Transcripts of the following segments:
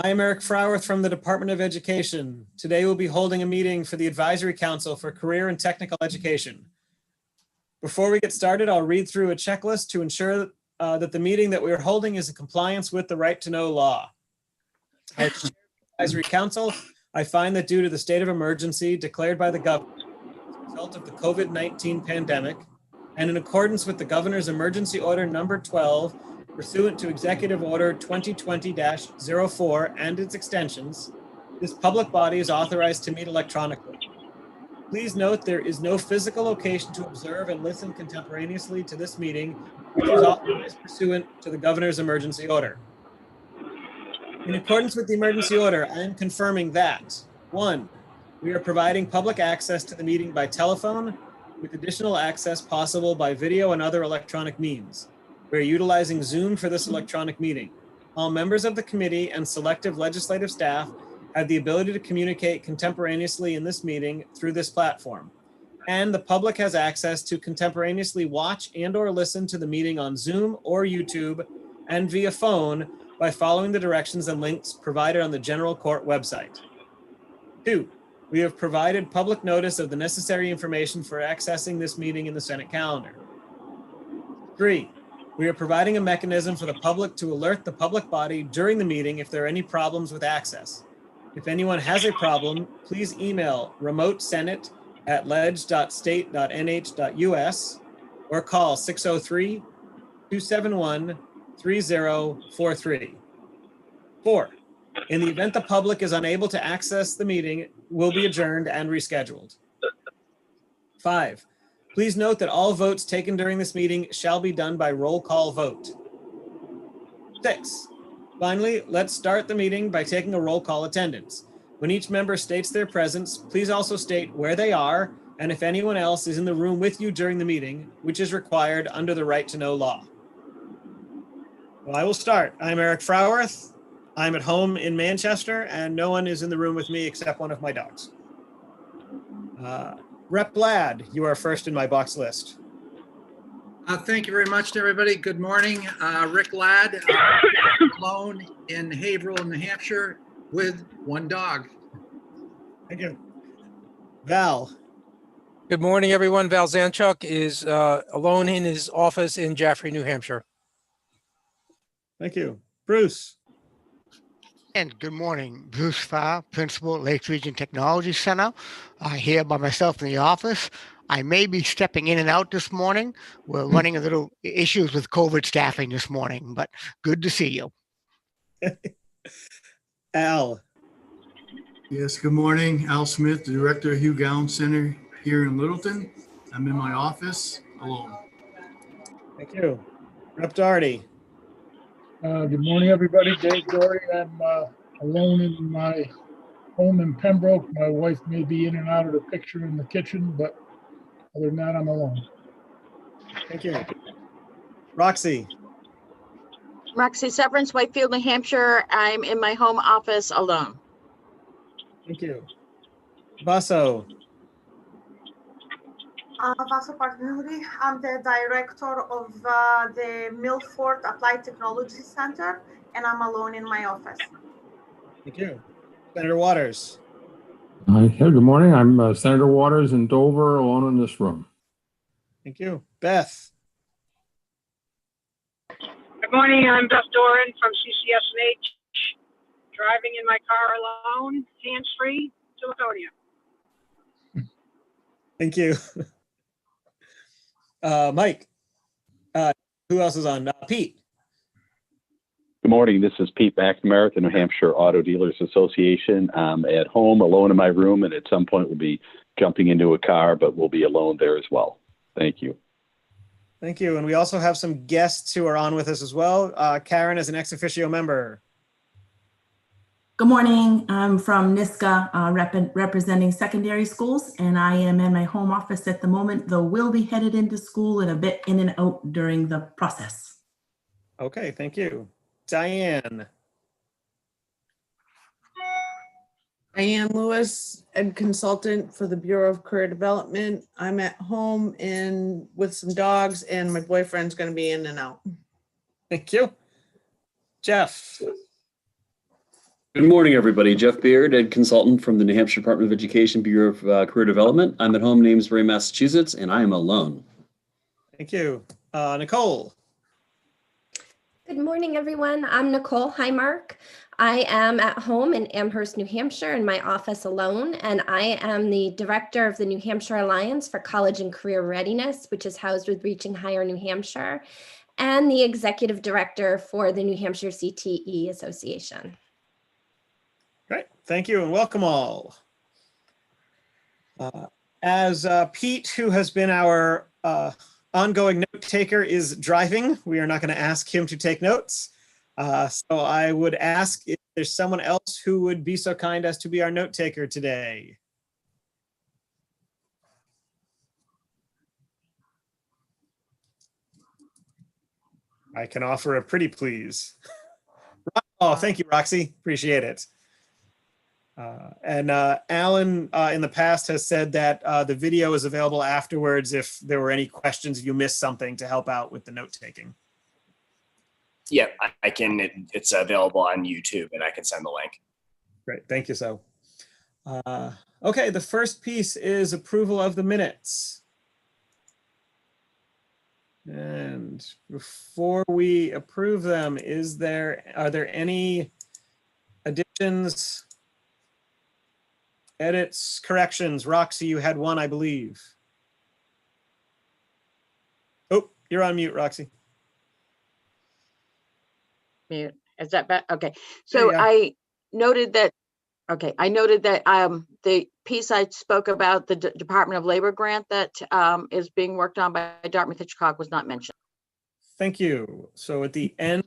I am Eric Frowerth from the Department of Education. Today we'll be holding a meeting for the Advisory Council for Career and Technical Education. Before we get started, I'll read through a checklist to ensure that the meeting that we are holding is in compliance with the right to know law. As Chair of the Advisory Council, I find that due to the state of emergency declared by the governor as a result of the COVID-19 pandemic, and in accordance with the Governor's Emergency Order Number 12, pursuant to Executive Order 2020-04 and its extensions, this public body is authorized to meet electronically. Please note there is no physical location to observe and listen contemporaneously to this meeting, which is authorized pursuant to the Governor's Emergency Order. In accordance with the emergency order, I am confirming that 1, we are providing public access to the meeting by telephone, with additional access possible by video and other electronic means. We are utilizing Zoom for this electronic meeting. All members of the committee and selective legislative staff have the ability to communicate contemporaneously in this meeting through this platform. And the public has access to contemporaneously watch and/or listen to the meeting on Zoom or YouTube and via phone by following the directions and links provided on the General Court website. 2, we have provided public notice of the necessary information for accessing this meeting in the Senate calendar. 3, we are providing a mechanism for the public to alert the public body during the meeting if there are any problems with access. If anyone has a problem, please email remotesenate@ledge.state.nh.us or call 603-271-3043. 4, in the event the public is unable to access the meeting, will be adjourned and rescheduled. 5, please note that all votes taken during this meeting shall be done by roll call vote. 6, finally, let's start the meeting by taking a roll call attendance. When each member states their presence, please also state where they are and if anyone else is in the room with you during the meeting, which is required under the right to know law. Well, I will start. I'm Eric Frowerth. I'm at home in Manchester, and no one is in the room with me except one of my dogs. Rep Ladd, you are first in my box list. Thank you very much to everybody. Good morning. Rick Ladd, alone in Haverhill, New Hampshire, with one dog. Thank you. Val. Good morning, everyone. Val Zanchuk is alone in his office in Jaffrey, New Hampshire. Thank you. Bruce. And good morning, Bruce Farr, Principal, Lakes Region Technology Center, here by myself in the office. I may be stepping in and out this morning. We're running a little issues with COVID staffing this morning, but good to see you. Al. Yes, good morning. Al Smith, the Director of Hugh Gowan Center here in Littleton. I'm in my office alone. Thank you. Rep Doherty. Good morning, everybody. Dave Doherty. I'm alone in my home in Pembroke. My wife may be in and out of the picture in the kitchen, but other than that, I'm alone. Thank you. Roxy. Roxy Severance, Whitefield, New Hampshire. I'm in my home office alone. Thank you. Vaso. Vaso Partnuri. I'm the director of the Milford Applied Technology Center, and I'm alone in my office. Thank you. Senator Waters. Hi, good morning. I'm Senator Waters in Dover, alone in this room. Thank you. Beth. Good morning. I'm Beth Doran from CCSNH, driving in my car alone, hands-free to Laconia. Thank you. Mike. Who else is on? Pete. Good morning. This is Pete McNamara, the New Hampshire Auto Dealers Association. I'm at home, alone in my room, and at some point we'll be jumping into a car, but we'll be alone there as well. Thank you. Thank you. And we also have some guests who are on with us as well. Karen is an ex officio member. Good morning. I'm from NISCA, representing secondary schools, and I am in my home office at the moment, though will be headed into school and a bit in and out during the process. Okay, thank you. Diane. Diane Lewis, ed consultant for the Bureau of Career Development. I'm at home and with some dogs, and my boyfriend's going to be in and out. Thank you. Jeff. Good morning, everybody. Jeff Beard, Ed Consultant from the New Hampshire Department of Education Bureau of Career Development. I'm at home in Amesbury, Massachusetts, and I am alone. Thank you. Nicole. Good morning, everyone. I'm Nicole Highmark. I am at home in Amherst, New Hampshire, in my office alone, and I am the director of the New Hampshire Alliance for College and Career Readiness, which is housed with Reaching Higher New Hampshire, and the executive director for the New Hampshire CTE Association. Great. Thank you and welcome all. As Pete, who has been our ongoing note taker, is driving, we are not going to ask him to take notes. So I would ask if there's someone else who would be so kind as to be our note taker today. I can offer a pretty please. Oh, thank you, Roxy. Appreciate it. And Alan in the past has said that the video is available afterwards if there were any questions, if you missed something, to help out with the note taking. Yeah, I can. It's available on YouTube and I can send the link. Great, thank you. So, okay, the first piece is approval of the minutes. And before we approve them, are there any additions, edits, corrections? Roxy, you had one, I believe. Oh, you're on mute, Roxy. Mute. Is that bad? Okay. So Yeah. I noted that, the piece I spoke about, the Department of Labor grant that is being worked on by Dartmouth Hitchcock, was not mentioned. Thank you. So at the end,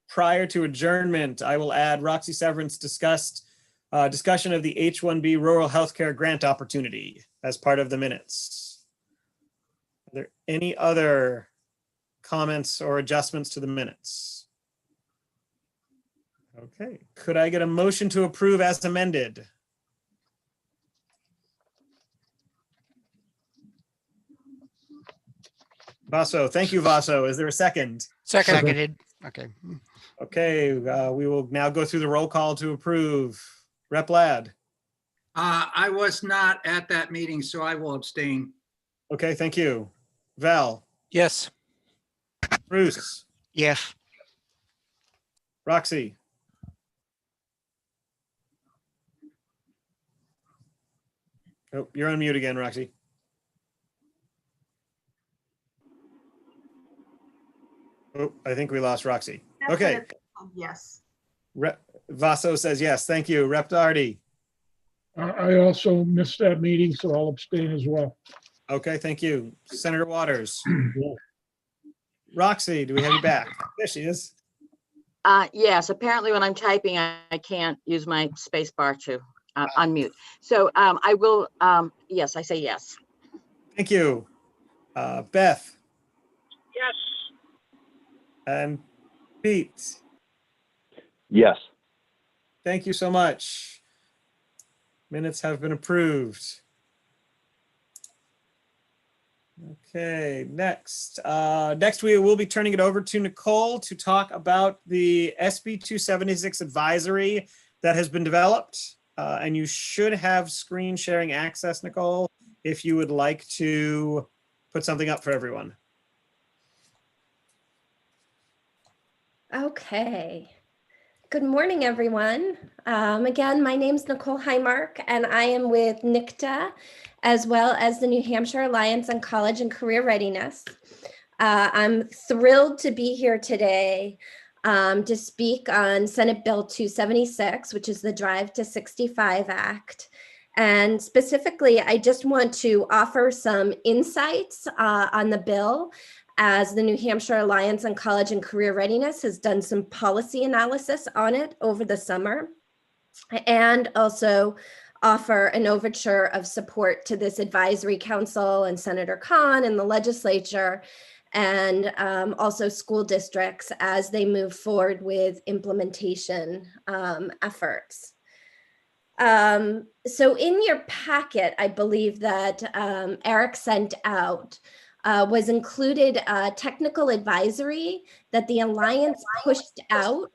prior to adjournment, I will add Roxy Severance discussion of the H-1B rural healthcare grant opportunity as part of the minutes. Are there any other comments or adjustments to the minutes? Okay, could I get a motion to approve as amended? Vaso, thank you, Vaso. Is there a second? Seconded. Okay. Okay, we will now go through the roll call to approve. Rep Ladd. I was not at that meeting, so I will abstain. Okay, thank you. Val. Yes. Bruce. Yes. Roxy. Oh, you're on mute again, Roxy. Oh, I think we lost Roxy. Okay. Definitely, yes. Vaso says yes. Thank you. Rep Darty. I also missed that meeting, so I'll abstain as well. Okay, thank you. Senator Waters. Yeah. Roxy, do we have you back? There she is. Yes, apparently when I'm typing, I can't use my space bar to unmute. So I will, yes, I say yes. Thank you. Beth. Yes. And Pete. Yes. Thank you so much. Minutes have been approved. Okay, next. Next, we will be turning it over to Nicole to talk about the SB 276 advisory that has been developed. And you should have screen sharing access, Nicole, if you would like to put something up for everyone. Okay. Good morning, everyone. Again, my name's Nicole Highmark, and I am with NICTA, as well as the New Hampshire Alliance on College and Career Readiness. I'm thrilled to be here today to speak on Senate Bill 276, which is the Drive to 65 Act. And specifically, I just want to offer some insights on the bill, as the New Hampshire Alliance on College and Career Readiness has done some policy analysis on it over the summer, and also offer an overture of support to this advisory council and Senator Khan and the legislature, and also school districts as they move forward with implementation efforts. So in your packet, I believe that Eric sent out was included a technical advisory that the Alliance pushed out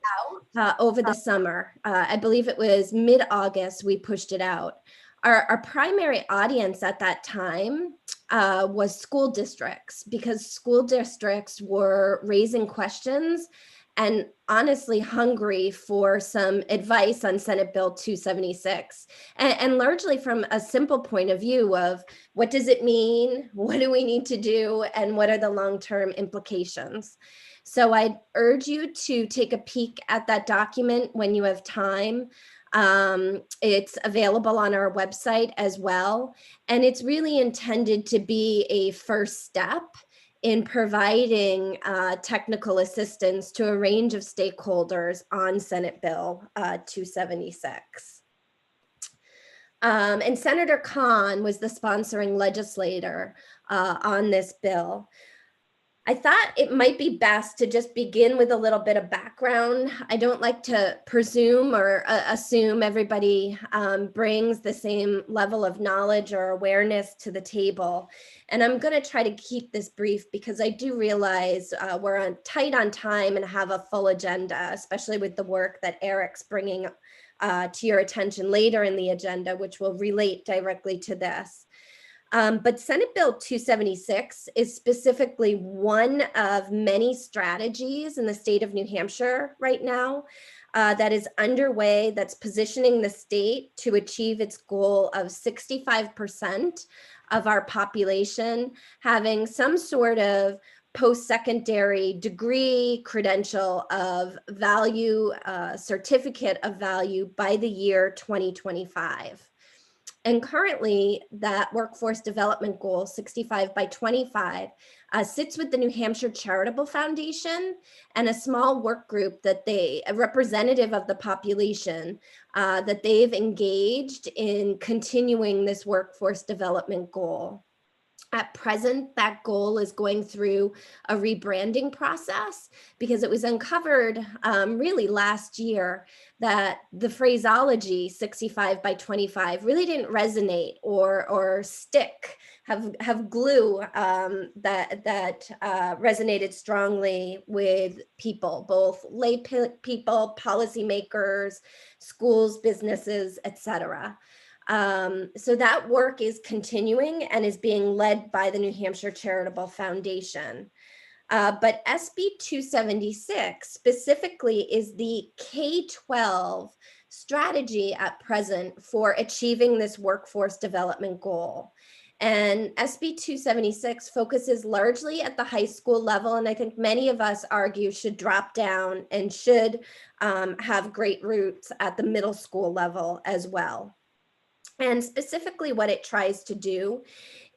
over the summer. I believe it was mid-August we pushed it out. Our primary audience at that time was school districts, because school districts were raising questions and honestly hungry for some advice on Senate Bill 276, and largely from a simple point of view of what does it mean, what do we need to do, and what are the long-term implications. So I'd urge you to take a peek at that document when you have time. It's available on our website as well, and it's really intended to be a first step in providing technical assistance to a range of stakeholders on Senate Bill 276. And Senator Khan was the sponsoring legislator on this bill. I thought it might be best to just begin with a little bit of background. I don't like to presume or assume everybody brings the same level of knowledge or awareness to the table. And I'm going to try to keep this brief because I do realize we're tight on time and have a full agenda, especially with the work that Eric's bringing to your attention later in the agenda, which will relate directly to this. But Senate Bill 276 is specifically one of many strategies in the state of New Hampshire right now that is underway, that's positioning the state to achieve its goal of 65% of our population having some sort of post-secondary degree, credential of value, certificate of value by the year 2025. And currently, that workforce development goal, 65 by 25, sits with the New Hampshire Charitable Foundation and a small work group that a representative of the population, that they've engaged in continuing this workforce development goal. At present, that goal is going through a rebranding process because it was uncovered really last year that the phraseology 65 by 25 really didn't resonate or stick, have glue that resonated strongly with people, both lay people, policymakers, schools, businesses, etc. So that work is continuing and is being led by the New Hampshire Charitable Foundation. But SB 276 specifically is the K-12 strategy at present for achieving this workforce development goal. And SB 276 focuses largely at the high school level, and I think many of us argue should drop down and should have great roots at the middle school level as well. And specifically what it tries to do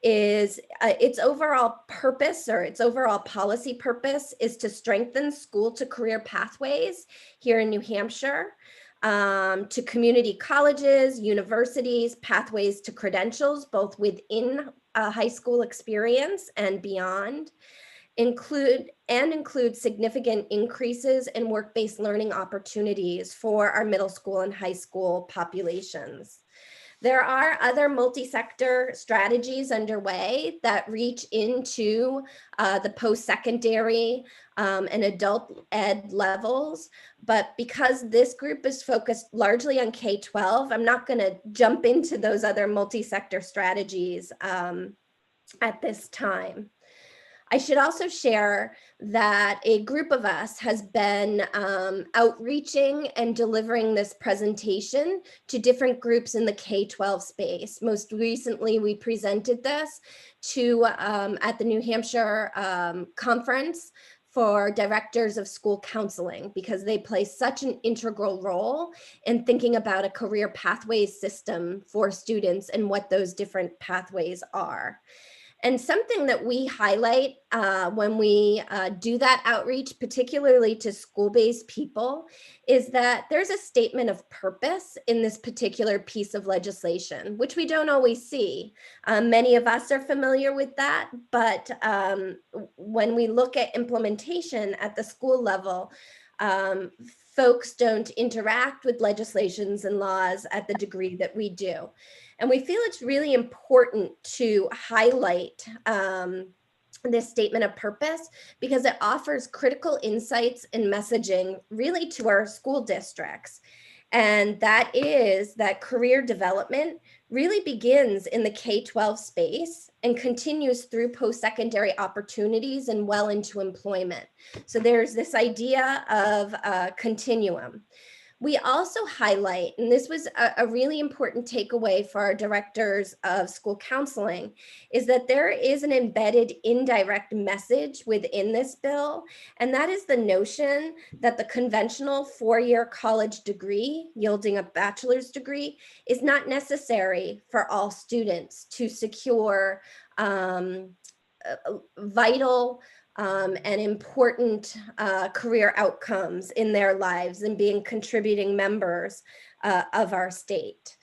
is its overall purpose or its overall policy purpose is to strengthen school to career pathways here in New Hampshire, to community colleges, universities, pathways to credentials, both within a high school experience and beyond, include significant increases in work-based learning opportunities for our middle school and high school populations. There are other multi-sector strategies underway that reach into the post-secondary and adult ed levels, but because this group is focused largely on K-12, I'm not going to jump into those other multi-sector strategies at this time. I should also share that a group of us has been outreaching and delivering this presentation to different groups in the K-12 space. Most recently, we presented this to at the New Hampshire Conference for Directors of School Counseling, because they play such an integral role in thinking about a career pathways system for students and what those different pathways are. And something that we highlight when we do that outreach, particularly to school-based people, is that there's a statement of purpose in this particular piece of legislation, which we don't always see. Many of us are familiar with that, but when we look at implementation at the school level, folks don't interact with legislations and laws at the degree that we do. And we feel it's really important to highlight this statement of purpose because it offers critical insights and messaging really to our school districts. And that is that career development really begins in the K-12 space and continues through post-secondary opportunities and well into employment. So there's this idea of a continuum. We also highlight, and this was a really important takeaway for our directors of school counseling, is that there is an embedded indirect message within this bill, and that is the notion that the conventional four-year college degree, yielding a bachelor's degree, is not necessary for all students to secure vital and important career outcomes in their lives and being contributing members of our state.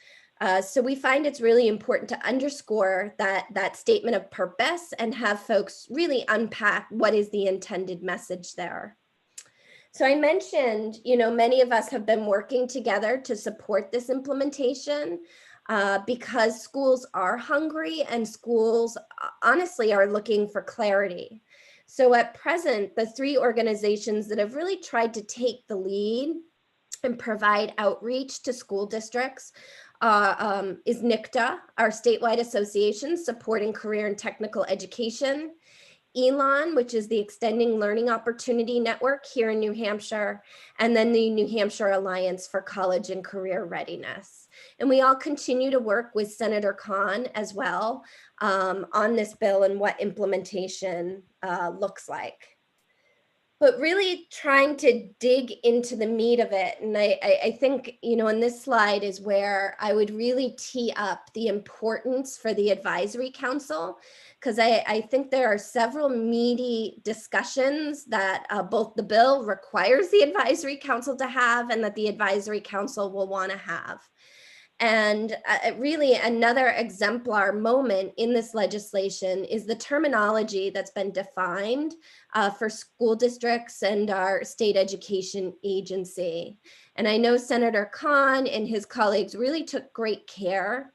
So we find it's really important to underscore that statement of purpose and have folks really unpack what is the intended message there. So I mentioned, many of us have been working together to support this implementation because schools are hungry and schools honestly are looking for clarity. So at present, the three organizations that have really tried to take the lead and provide outreach to school districts is NICTA, our statewide association supporting career and technical education, ELON, which is the Extending Learning Opportunity Network here in New Hampshire, and then the New Hampshire Alliance for College and Career Readiness. And we all continue to work with Senator Khan as well on this bill and what implementation looks like. But really trying to dig into the meat of it. And I think, in this slide is where I would really tee up the importance for the advisory council, because I think there are several meaty discussions that both the bill requires the advisory council to have and that the advisory council will want to have. And really another exemplar moment in this legislation is the terminology that's been defined for school districts and our state education agency. And I know Senator Khan and his colleagues really took great care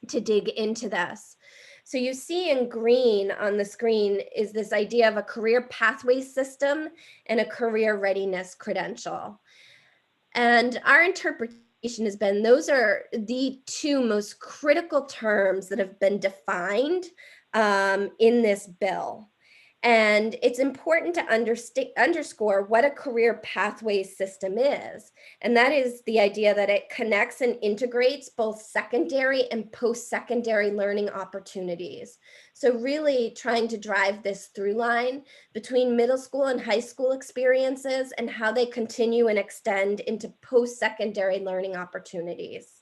to dig into this. So you see in green on the screen is this idea of a career pathway system and a career readiness credential. And our interpretation has been those are the two most critical terms that have been defined in this bill. And it's important to underscore what a career pathway system is. And that is the idea that it connects and integrates both secondary and post-secondary learning opportunities. So really trying to drive this through line between middle school and high school experiences and how they continue and extend into post-secondary learning opportunities.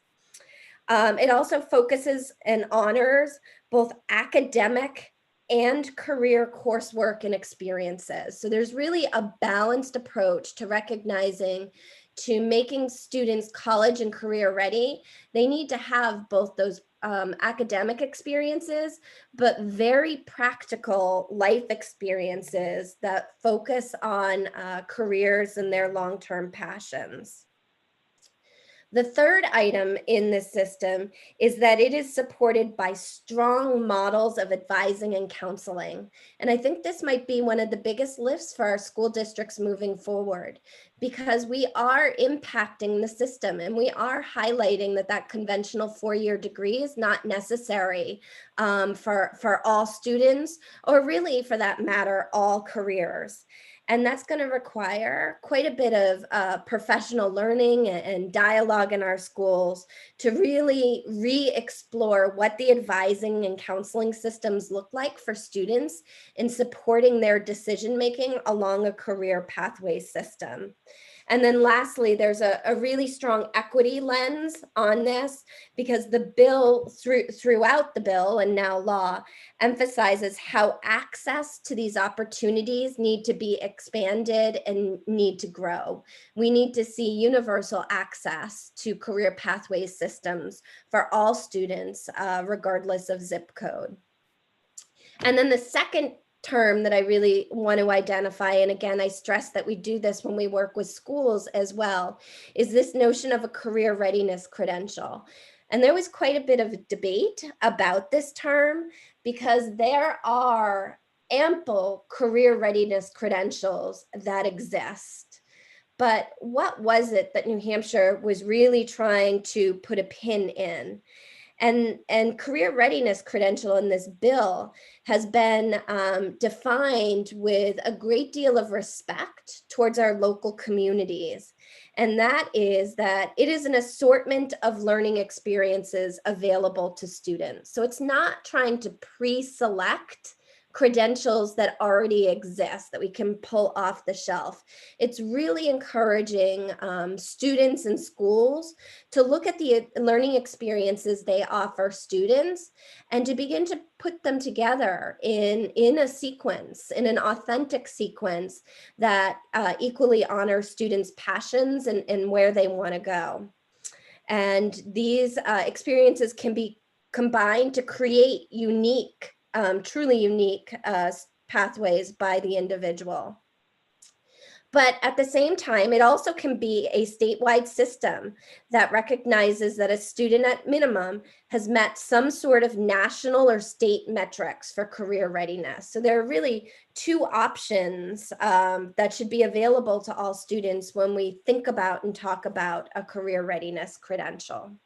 It also focuses and honors both academic and career coursework and experiences. So there's really a balanced approach to recognizing to making students college and career ready. They need to have both those academic experiences, but very practical life experiences that focus on careers and their long-term passions. The third item in this system is that it is supported by strong models of advising and counseling. And I think this might be one of the biggest lifts for our school districts moving forward, because we are impacting the system and we are highlighting that conventional four-year degree is not necessary for all students, or really for that matter, all careers. And that's going to require quite a bit of professional learning and dialogue in our schools to really re-explore what the advising and counseling systems look like for students in supporting their decision-making along a career pathway system. And then lastly, there's a really strong equity lens on this, because the bill throughout the bill and now law emphasizes how access to these opportunities need to be expanded and need to grow. We need to see universal access to career pathway systems for all students, regardless of zip code. And then the second term that I really want to identify, and again, I stress that we do this when we work with schools as well, is this notion of a career readiness credential. And there was quite a bit of debate about this term, because there are ample career readiness credentials that exist. But what was it that New Hampshire was really trying to put a pin in? And career readiness credential in this bill has been defined with a great deal of respect towards our local communities. And that is that it is an assortment of learning experiences available to students. So it's not trying to pre-select credentials that already exist that we can pull off the shelf. It's really encouraging students and schools to look at the learning experiences they offer students and to begin to put them together in a sequence, in an authentic sequence that equally honors students' passions and where they want to go. And these experiences can be combined to create unique truly unique pathways by the individual. But at the same time, it also can be a statewide system that recognizes that a student at minimum has met some sort of national or state metrics for career readiness. So there are really two options that should be available to all students when we think about and talk about a career readiness credential.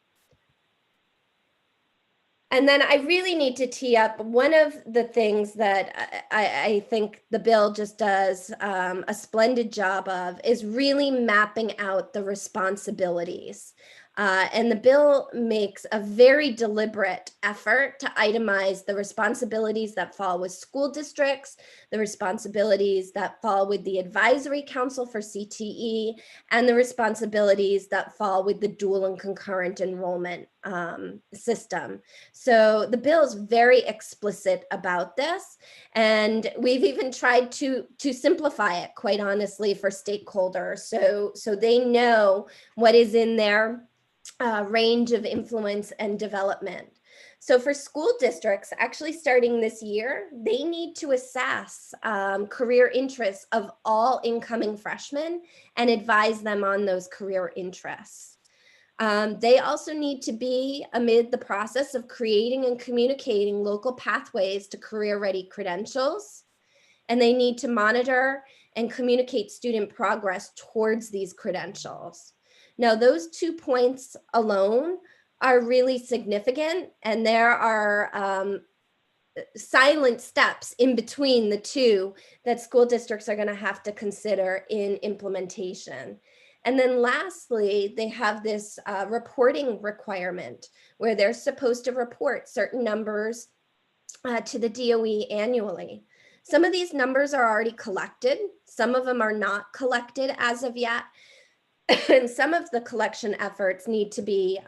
And then I really need to tee up one of the things that I think the bill just does a splendid job of is really mapping out the responsibilities. And the bill makes a very deliberate effort to itemize the responsibilities that fall with school districts, the responsibilities that fall with the Advisory Council for CTE, and the responsibilities that fall with the dual and concurrent enrollment system. So the bill is very explicit about this, and we've even tried to simplify it, quite honestly, for stakeholders, so they know what is in their range of influence and development. So for school districts, actually starting this year, they need to assess career interests of all incoming freshmen and advise them on those career interests. They also need to be amid the process of creating and communicating local pathways to career-ready credentials, and they need to monitor and communicate student progress towards these credentials. Now, those 2 points alone are really significant, and there are silent steps in between the two that school districts are going to have to consider in implementation. And then lastly, they have this reporting requirement where they're supposed to report certain numbers to the DOE annually. Some of these numbers are already collected. Some of them are not collected as of yet. And some of the collection efforts need to be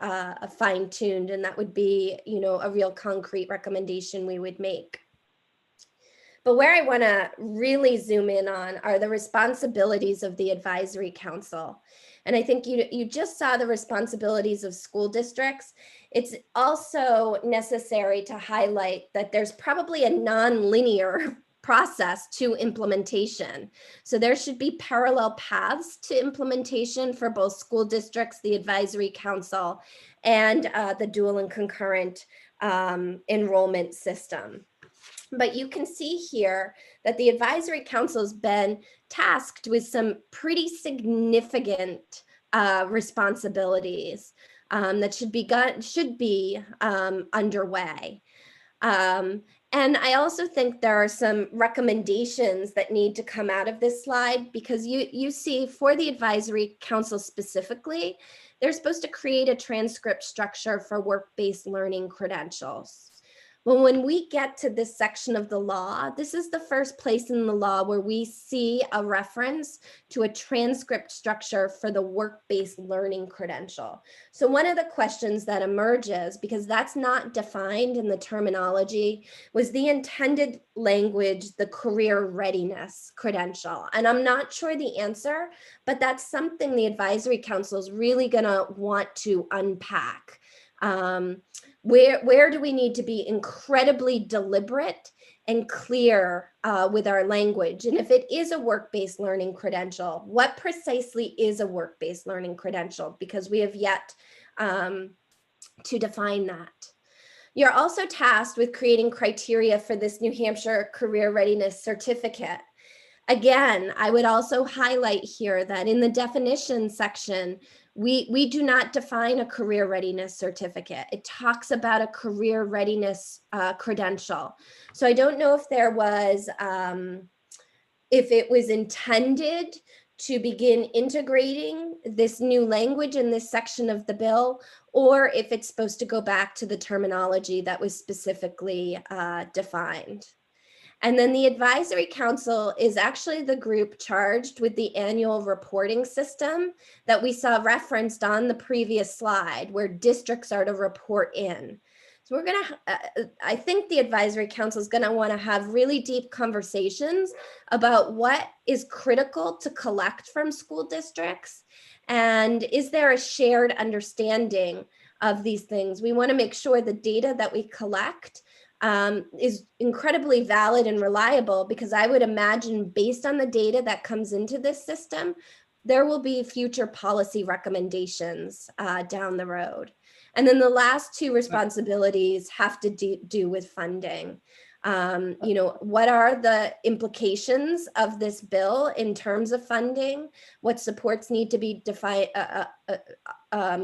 fine-tuned, and that would be, a real concrete recommendation we would make. But where I want to really zoom in on are the responsibilities of the Advisory Council. And I think you just saw the responsibilities of school districts. It's also necessary to highlight that there's probably a non-linear process to implementation. So there should be parallel paths to implementation for both school districts, the Advisory Council, and the dual and concurrent enrollment system. But you can see here that the Advisory Council has been tasked with some pretty significant responsibilities that should be underway. And I also think there are some recommendations that need to come out of this slide, because you see for the Advisory Council specifically, they're supposed to create a transcript structure for work-based learning credentials. Well, when we get to this section of the law, this is the first place in the law where we see a reference to a transcript structure for the work-based learning credential. So one of the questions that emerges, because that's not defined in the terminology, was the intended language, the career readiness credential. And I'm not sure the answer, but that's something the Advisory Council is really gonna want to unpack. Where do we need to be incredibly deliberate and clear with our language? And if it is a work-based learning credential, what precisely is a work-based learning credential? Because we have yet to define that. You're also tasked with creating criteria for this New Hampshire Career Readiness Certificate. Again, I would also highlight here that in the definition section, we do not define a career readiness certificate. It talks about a career readiness credential. So I don't know if there was, if it was intended to begin integrating this new language in this section of the bill, or if it's supposed to go back to the terminology that was specifically defined. And then the advisory council is actually the group charged with the annual reporting system that we saw referenced on the previous slide, where districts are to report in. So we're gonna, I think the advisory council is gonna wanna have really deep conversations about what is critical to collect from school districts, and is there a shared understanding of these things. We wanna make sure the data that we collect is incredibly valid and reliable, because I would imagine based on the data that comes into this system, there will be future policy recommendations down the road. And then the last two responsibilities have to do with funding. You know, what are the implications of this bill in terms of funding? What supports need to be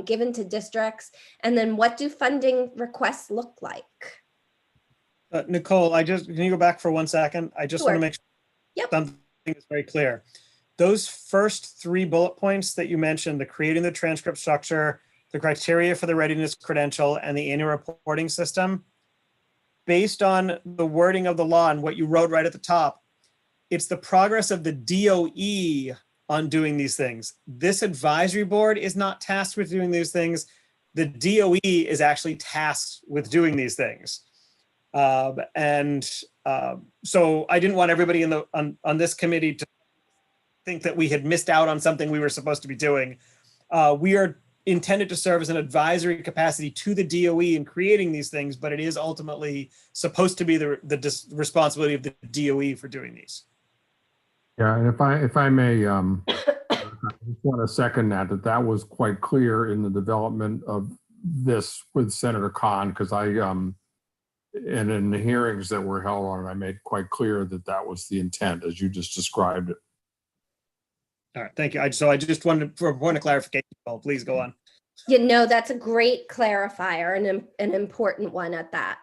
given to districts? And then what do funding requests look like? Nicole, can you go back for 1 second? I just want to make sure something is very clear. Those first 3 bullet points that you mentioned, the creating the transcript structure, the criteria for the readiness credential, and the annual reporting system, based on the wording of the law and what you wrote right at the top, it's the progress of the DOE on doing these things. This advisory board is not tasked with doing these things. The DOE is actually tasked with doing these things. So I didn't want everybody on this committee to think that we had missed out on something we were supposed to be doing. We are intended to serve as an advisory capacity to the DOE in creating these things, but it is ultimately supposed to be the responsibility of the DOE for doing these. Yeah, and if I may, I just want to second that was quite clear in the development of this with Senator Khan, because and in the hearings that were held on it, I made quite clear that that was the intent, as you just described it. All right, thank you. So I just wanted, for a point of clarification, please go on. You know, that's a great clarifier and an important one at that.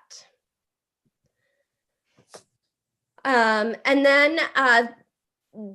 And then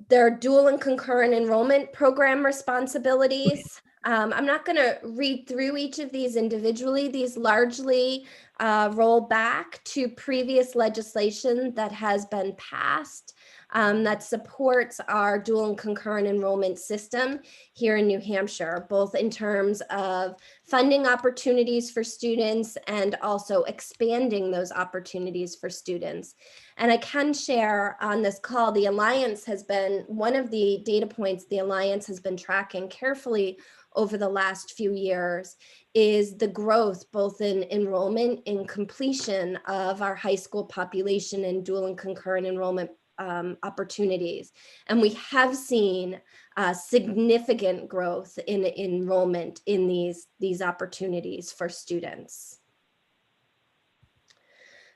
there are dual and concurrent enrollment program responsibilities. I'm not going to read through each of these individually. These largely roll back to previous legislation that has been passed that supports our dual and concurrent enrollment system here in New Hampshire, both in terms of funding opportunities for students and also expanding those opportunities for students. And I can share on this call, the Alliance has been one of the data points the Alliance has been tracking carefully over the last few years is the growth both in enrollment and completion of our high school population in dual and concurrent enrollment opportunities. And we have seen significant growth in enrollment in these opportunities for students.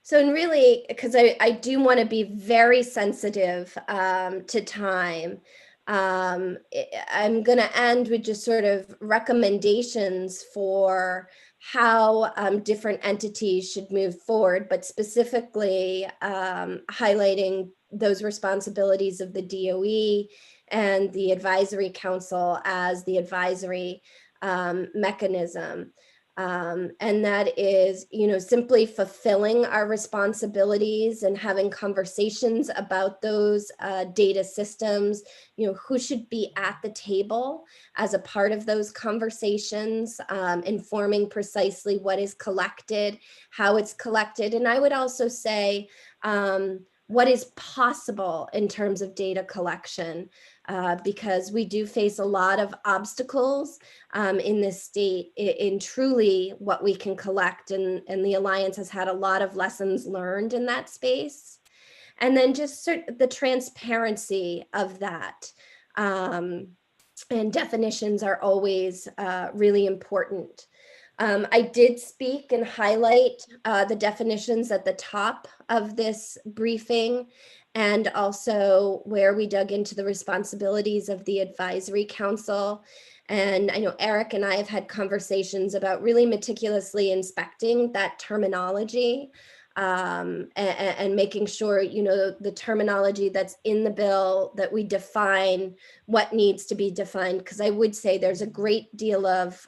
So, and really, because I do want to be very sensitive to time, I'm going to end with just sort of recommendations for how different entities should move forward, but specifically highlighting those responsibilities of the DOE and the advisory council as the advisory mechanism. And that is, you know, simply fulfilling our responsibilities and having conversations about those data systems, you know, who should be at the table as a part of those conversations, informing precisely what is collected, how it's collected. And I would also say, what is possible in terms of data collection, because we do face a lot of obstacles in this state in truly what we can collect, and the Alliance has had a lot of lessons learned in that space. And then just sort of the transparency of that. And definitions are always really important. I did speak and highlight the definitions at the top of this briefing, and also where we dug into the responsibilities of the advisory council. And I know Eric and I have had conversations about really meticulously inspecting that terminology, and making sure, the terminology that's in the bill, that we define what needs to be defined. Because I would say there's a great deal of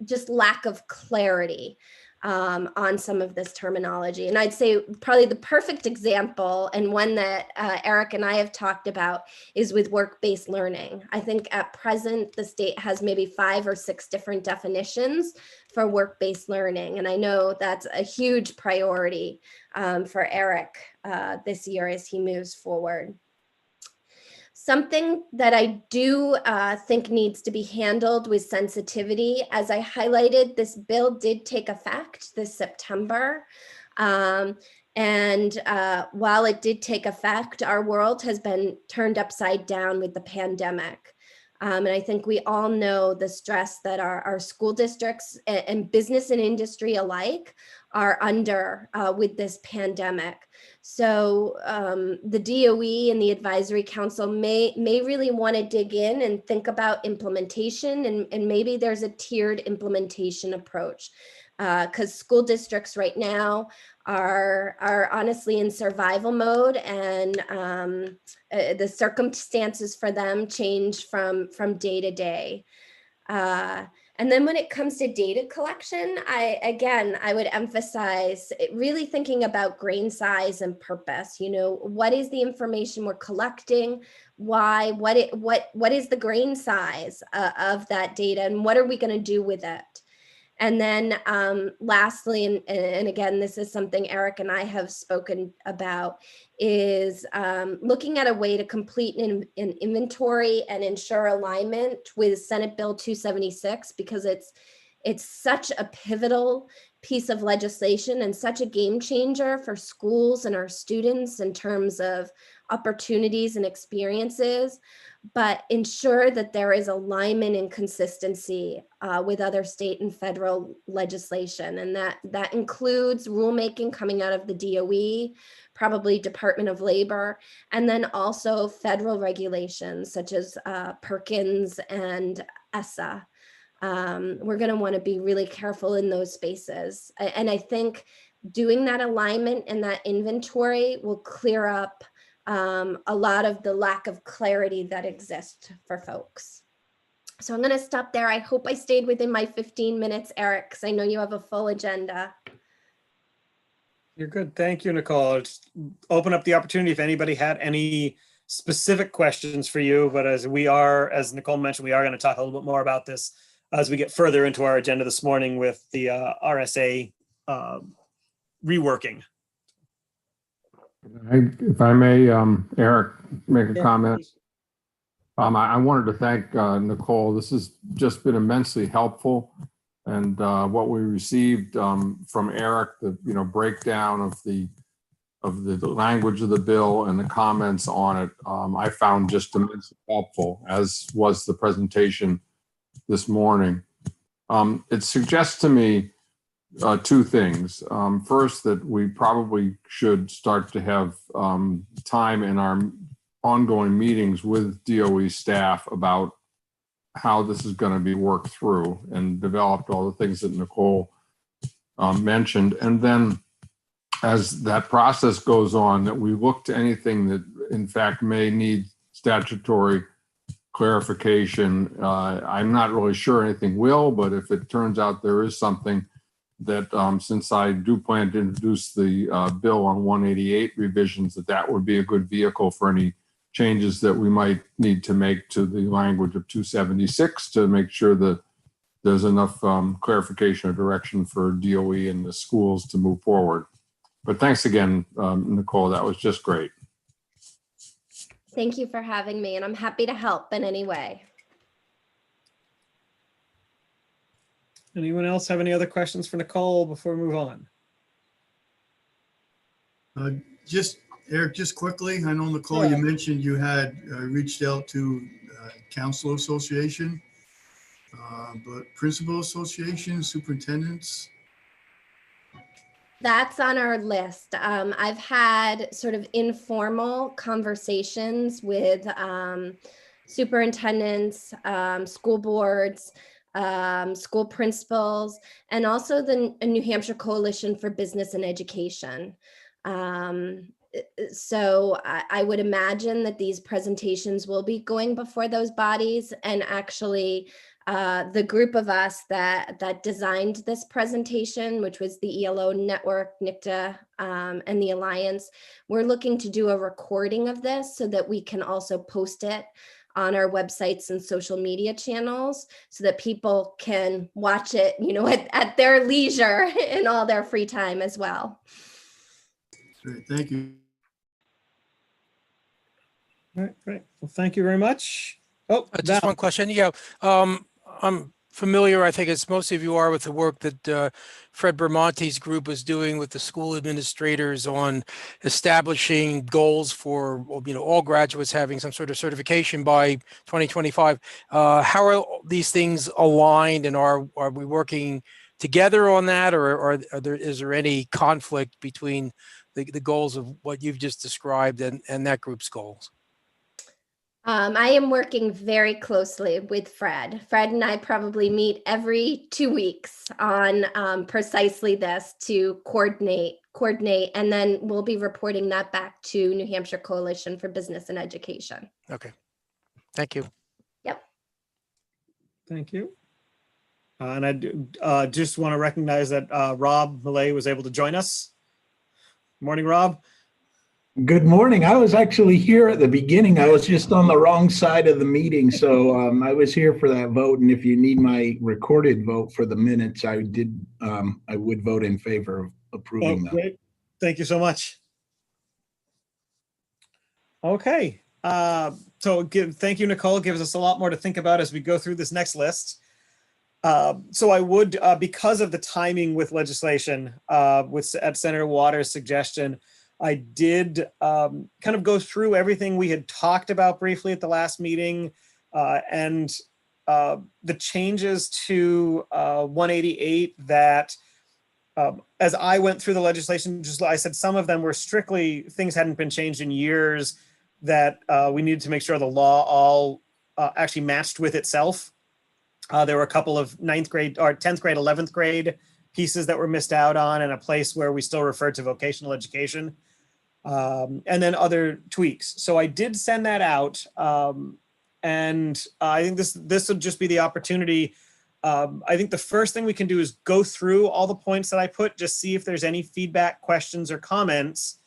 just lack of clarity on some of this terminology. And I'd say probably the perfect example, and one that Eric and I have talked about, is with work-based learning. I think at present, the state has maybe 5 or 6 different definitions for work-based learning. And I know that's a huge priority for Eric this year as he moves forward. Something that I do think needs to be handled with sensitivity, as I highlighted, this bill did take effect this September. And while it did take effect, our world has been turned upside down with the pandemic. And I think we all know the stress that our school districts and business and industry alike are under with this pandemic. So the DOE and the Advisory Council may really want to dig in and think about implementation, and maybe there's a tiered implementation approach, because school districts right now are honestly in survival mode, and the circumstances for them change from day to day. And then when it comes to data collection, I would emphasize really thinking about grain size and purpose. What is the information we're collecting? Why? What is the grain size of that data, and what are we going to do with it? And then lastly, and again, this is something Eric and I have spoken about, is looking at a way to complete an inventory and ensure alignment with Senate Bill 276, because it's such a pivotal piece of legislation and such a game changer for schools and our students in terms of opportunities and experiences, but ensure that there is alignment and consistency with other state and federal legislation. And that includes rulemaking coming out of the DOE, probably Department of Labor, and then also federal regulations such as Perkins and ESSA. We're going to want to be really careful in those spaces. And I think doing that alignment and that inventory will clear up a lot of the lack of clarity that exists for folks. So I'm going to stop there. I hope I stayed within my 15 minutes, Eric, because I know you have a full agenda. You're good. Thank you, Nicole. Just open up the opportunity if anybody had any specific questions for you. But as Nicole mentioned, we are going to talk a little bit more about this as we get further into our agenda this morning with the RSA reworking. If I may, Eric, make a comment. I wanted to thank Nicole. This has just been immensely helpful. And what we received from Eric, the breakdown of the language of the bill and the comments on it, I found just immensely helpful, as was the presentation this morning. It suggests to me 2 things. First, that we probably should start to have time in our ongoing meetings with DOE staff about how this is going to be worked through, and developed all the things that Nicole mentioned. And then as that process goes on, that we look to anything that in fact may need statutory clarification. I'm not really sure anything will, but if it turns out there is something that, since I do plan to introduce the bill on 188 revisions, that would be a good vehicle for any changes that we might need to make to the language of 276 to make sure that there's enough clarification or direction for DOE and the schools to move forward. But thanks again, Nicole, that was just great. Thank you for having me, and I'm happy to help in any way. Anyone else have any other questions for Nicole before we move on? Eric, just quickly, I know, Nicole, you mentioned you had reached out to Council Association. But principal association, superintendents, That's on our list. I've had sort of informal conversations with superintendents, school boards, school principals, and also the New Hampshire Coalition for Business and Education. So I would imagine that these presentations will be going before those bodies, and actually the group of us that designed this presentation, which was the ELO Network, NICTA, and the Alliance, we're looking to do a recording of this so that we can also post it on our websites and social media channels so that people can watch it, you know, at their leisure in all their free time as well. great, thank you. All right, great. Well, thank you very much. Oh, Just Val. one question. Yeah, I'm familiar, I think as most of you are, with the work that Fred Bermonti's group was doing with the school administrators on establishing goals for, you know, all graduates having some sort of certification by 2025. How are these things aligned, and are we working together on that, or is there any conflict between the goals of what you've just described and that group's goals? I am working very closely with Fred. Fred and I probably meet every 2 weeks on precisely this to coordinate, and then we'll be reporting that back to New Hampshire Coalition for Business and Education. Okay, thank you. Yep. Thank you. And I do, just want to recognize that Rob Millay was able to join us. Morning, Rob. Good morning. I was actually here at the beginning. I was just on the wrong side of the meeting. So I was here for that vote. And if you need my recorded vote for the minutes, I would vote in favor of approving them. Great. Thank you so much. Okay. Thank you, Nicole. Gives us a lot more to think about as we go through this next list. So I would, because of the timing with legislation, at Senator Waters' suggestion, I did kind of go through everything we had talked about briefly at the last meeting, and the changes to 188 that, as I went through the legislation, just I said some of them were strictly things hadn't been changed in years, that we needed to make sure the law all actually matched with itself. There were a couple of 9th grade or 10th grade, 11th grade pieces that were missed out on, and a place where we still referred to vocational education, and then other tweaks. So I did send that out, and I think this would just be the opportunity. I think the first thing we can do is go through all the points that I put, just see if there's any feedback, questions, or comments.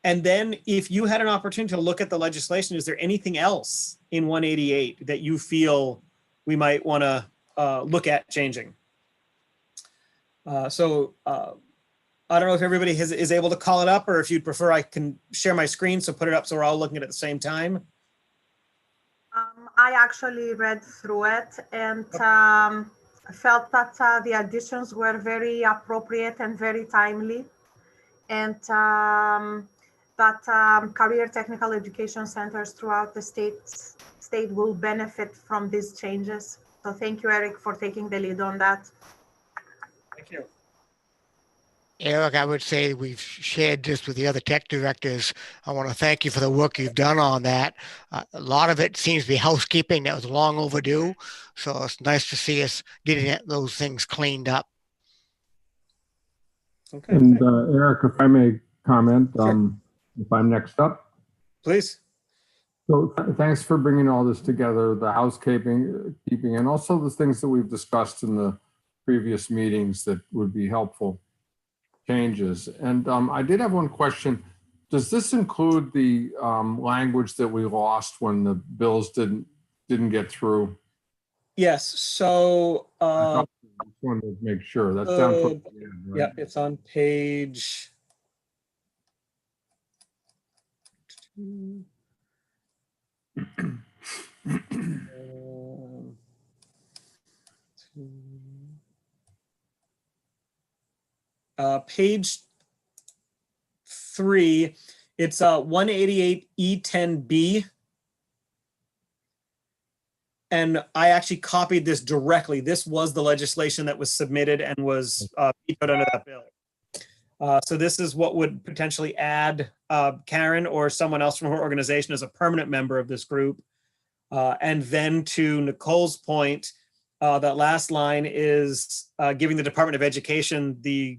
And then if you had an opportunity to look at the legislation, is there anything else in 188 that you feel we might want to look at changing? I don't know if everybody is able to call it up, or if you'd prefer I can share my screen, so put it up so we're all looking at it at the same time. I actually read through it and felt that the additions were very appropriate and very timely, and that career technical education centers throughout the state will benefit from these changes. So thank you, Eric, for taking the lead on that. Thank you. Eric, I would say we've shared this with the other tech directors. I want to thank you for the work you've done on that. A lot of it seems to be housekeeping that was long overdue. So it's nice to see us getting those things cleaned up. Okay. And Eric, if I may comment, Sure. If I'm next up. Please. So thanks for bringing all this together, the housekeeping, and also the things that we've discussed in the previous meetings that would be helpful changes. And I did have one question. Does this include the language that we lost when the bills didn't get through? Yes. So I just wanted to make sure that's down. Toward the end, right? Yep, it's on page. Page 3, it's 188 E10B. And I actually copied this directly. This was the legislation that was submitted and was vetoed under that bill. So this is what would potentially add Karen or someone else from her organization as a permanent member of this group. And then to Nicole's point, that last line is giving the Department of Education the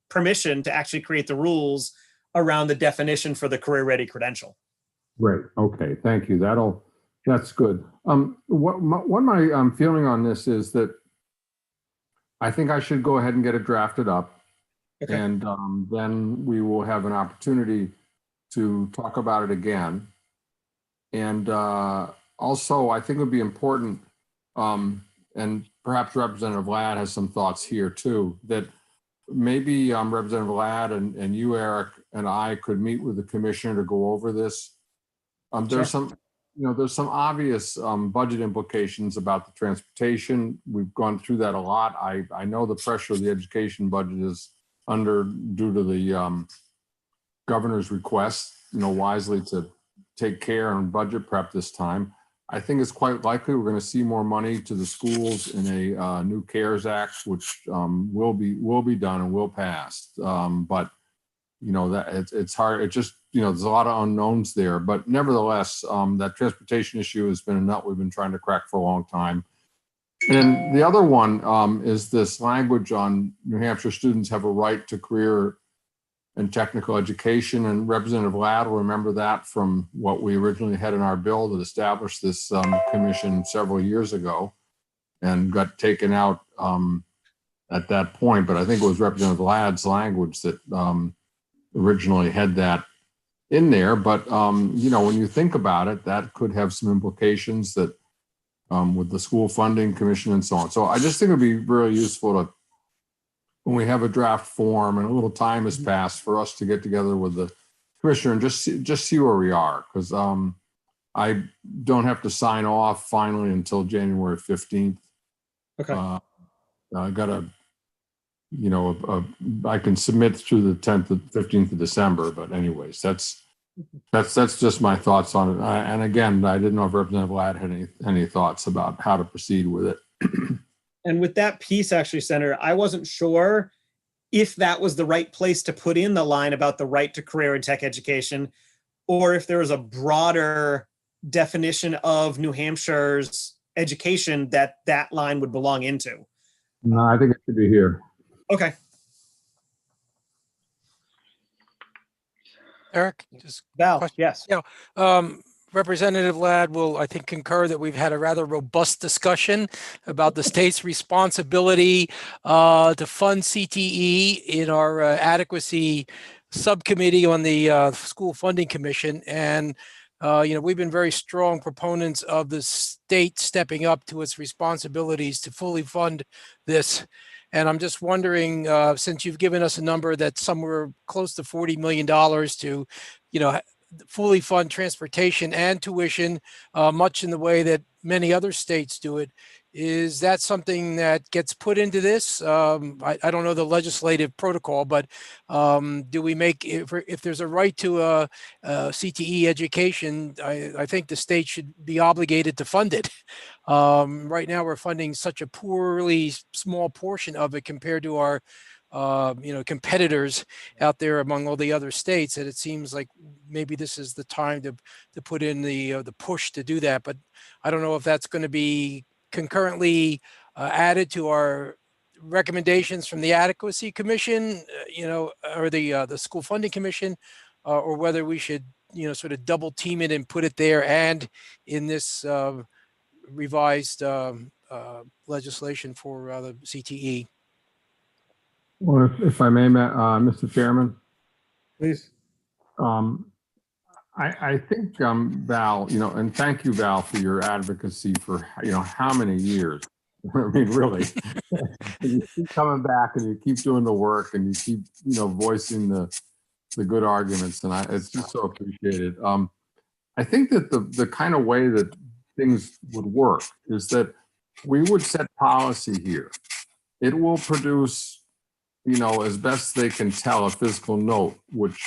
permission to actually create the rules around the definition for the career ready credential. Great. Okay. Thank you. That's good. What my feeling on this is that I think I should go ahead and get it drafted up. Okay. And then we will have an opportunity to talk about it again. And also, I think it would be important, and perhaps Representative Ladd has some thoughts here too, that maybe Representative Ladd and you, Eric, and I could meet with the commissioner to go over this. There's some obvious budget implications about the transportation. We've gone through that a lot. I know the pressure of the education budget is under due to the governor's request, wisely to take care on budget prep this time. I think it's quite likely we're going to see more money to the schools in a new CARES Act, which will be done and will pass. But that it's hard. It just there's a lot of unknowns there. But nevertheless, that transportation issue has been a nut we've been trying to crack for a long time. And the other one is this language on New Hampshire students have a right to career and technical education. And Representative Ladd will remember that from what we originally had in our bill that established this commission several years ago and got taken out at that point. But I think it was Representative Ladd's language that originally had that in there. But, when you think about it, that could have some implications that with the school funding commission and so on. So I just think it'd be really useful to, when we have a draft form and a little time has passed, for us to get together with the commissioner and just see where we are. Because I don't have to sign off finally until January 15th. Okay. I got I can submit through the 10th and 15th of December, but anyways, that's just my thoughts on it. And again, I didn't know if Representative Ladd had any thoughts about how to proceed with it. And with that piece, actually, Senator, I wasn't sure if that was the right place to put in the line about the right to career and tech education, or if there was a broader definition of New Hampshire's education that line would belong into. No, I think it should be here. Okay. Eric, Val, yes. Representative Ladd will, I think, concur that we've had a rather robust discussion about the state's responsibility to fund CTE in our adequacy subcommittee on the School Funding Commission. And, we've been very strong proponents of the state stepping up to its responsibilities to fully fund this. And I'm just wondering, since you've given us a number that's somewhere close to $40 million to, fully fund transportation and tuition, much in the way that many other states do it. Is that something that gets put into this? I don't know the legislative protocol, but do we make, if there's a right to a CTE education, I think the state should be obligated to fund it. Right now, we're funding such a poorly small portion of it compared to our competitors out there among all the other states, that it seems like maybe this is the time to put in the push to do that. But I don't know if that's going to be concurrently added to our recommendations from the Adequacy Commission, or the School Funding Commission, or whether we should, sort of double team it and put it there and in this revised legislation for the CTE. Well, if I may, Mr. Chairman. Please. I think, Val, and thank you, Val, for your advocacy for, how many years? I mean, really, you keep coming back and you keep doing the work and you keep, voicing the good arguments, and it's just so appreciated. I think that the kind of way that things would work is that we would set policy here. It will produce, as best they can tell, a fiscal note, which,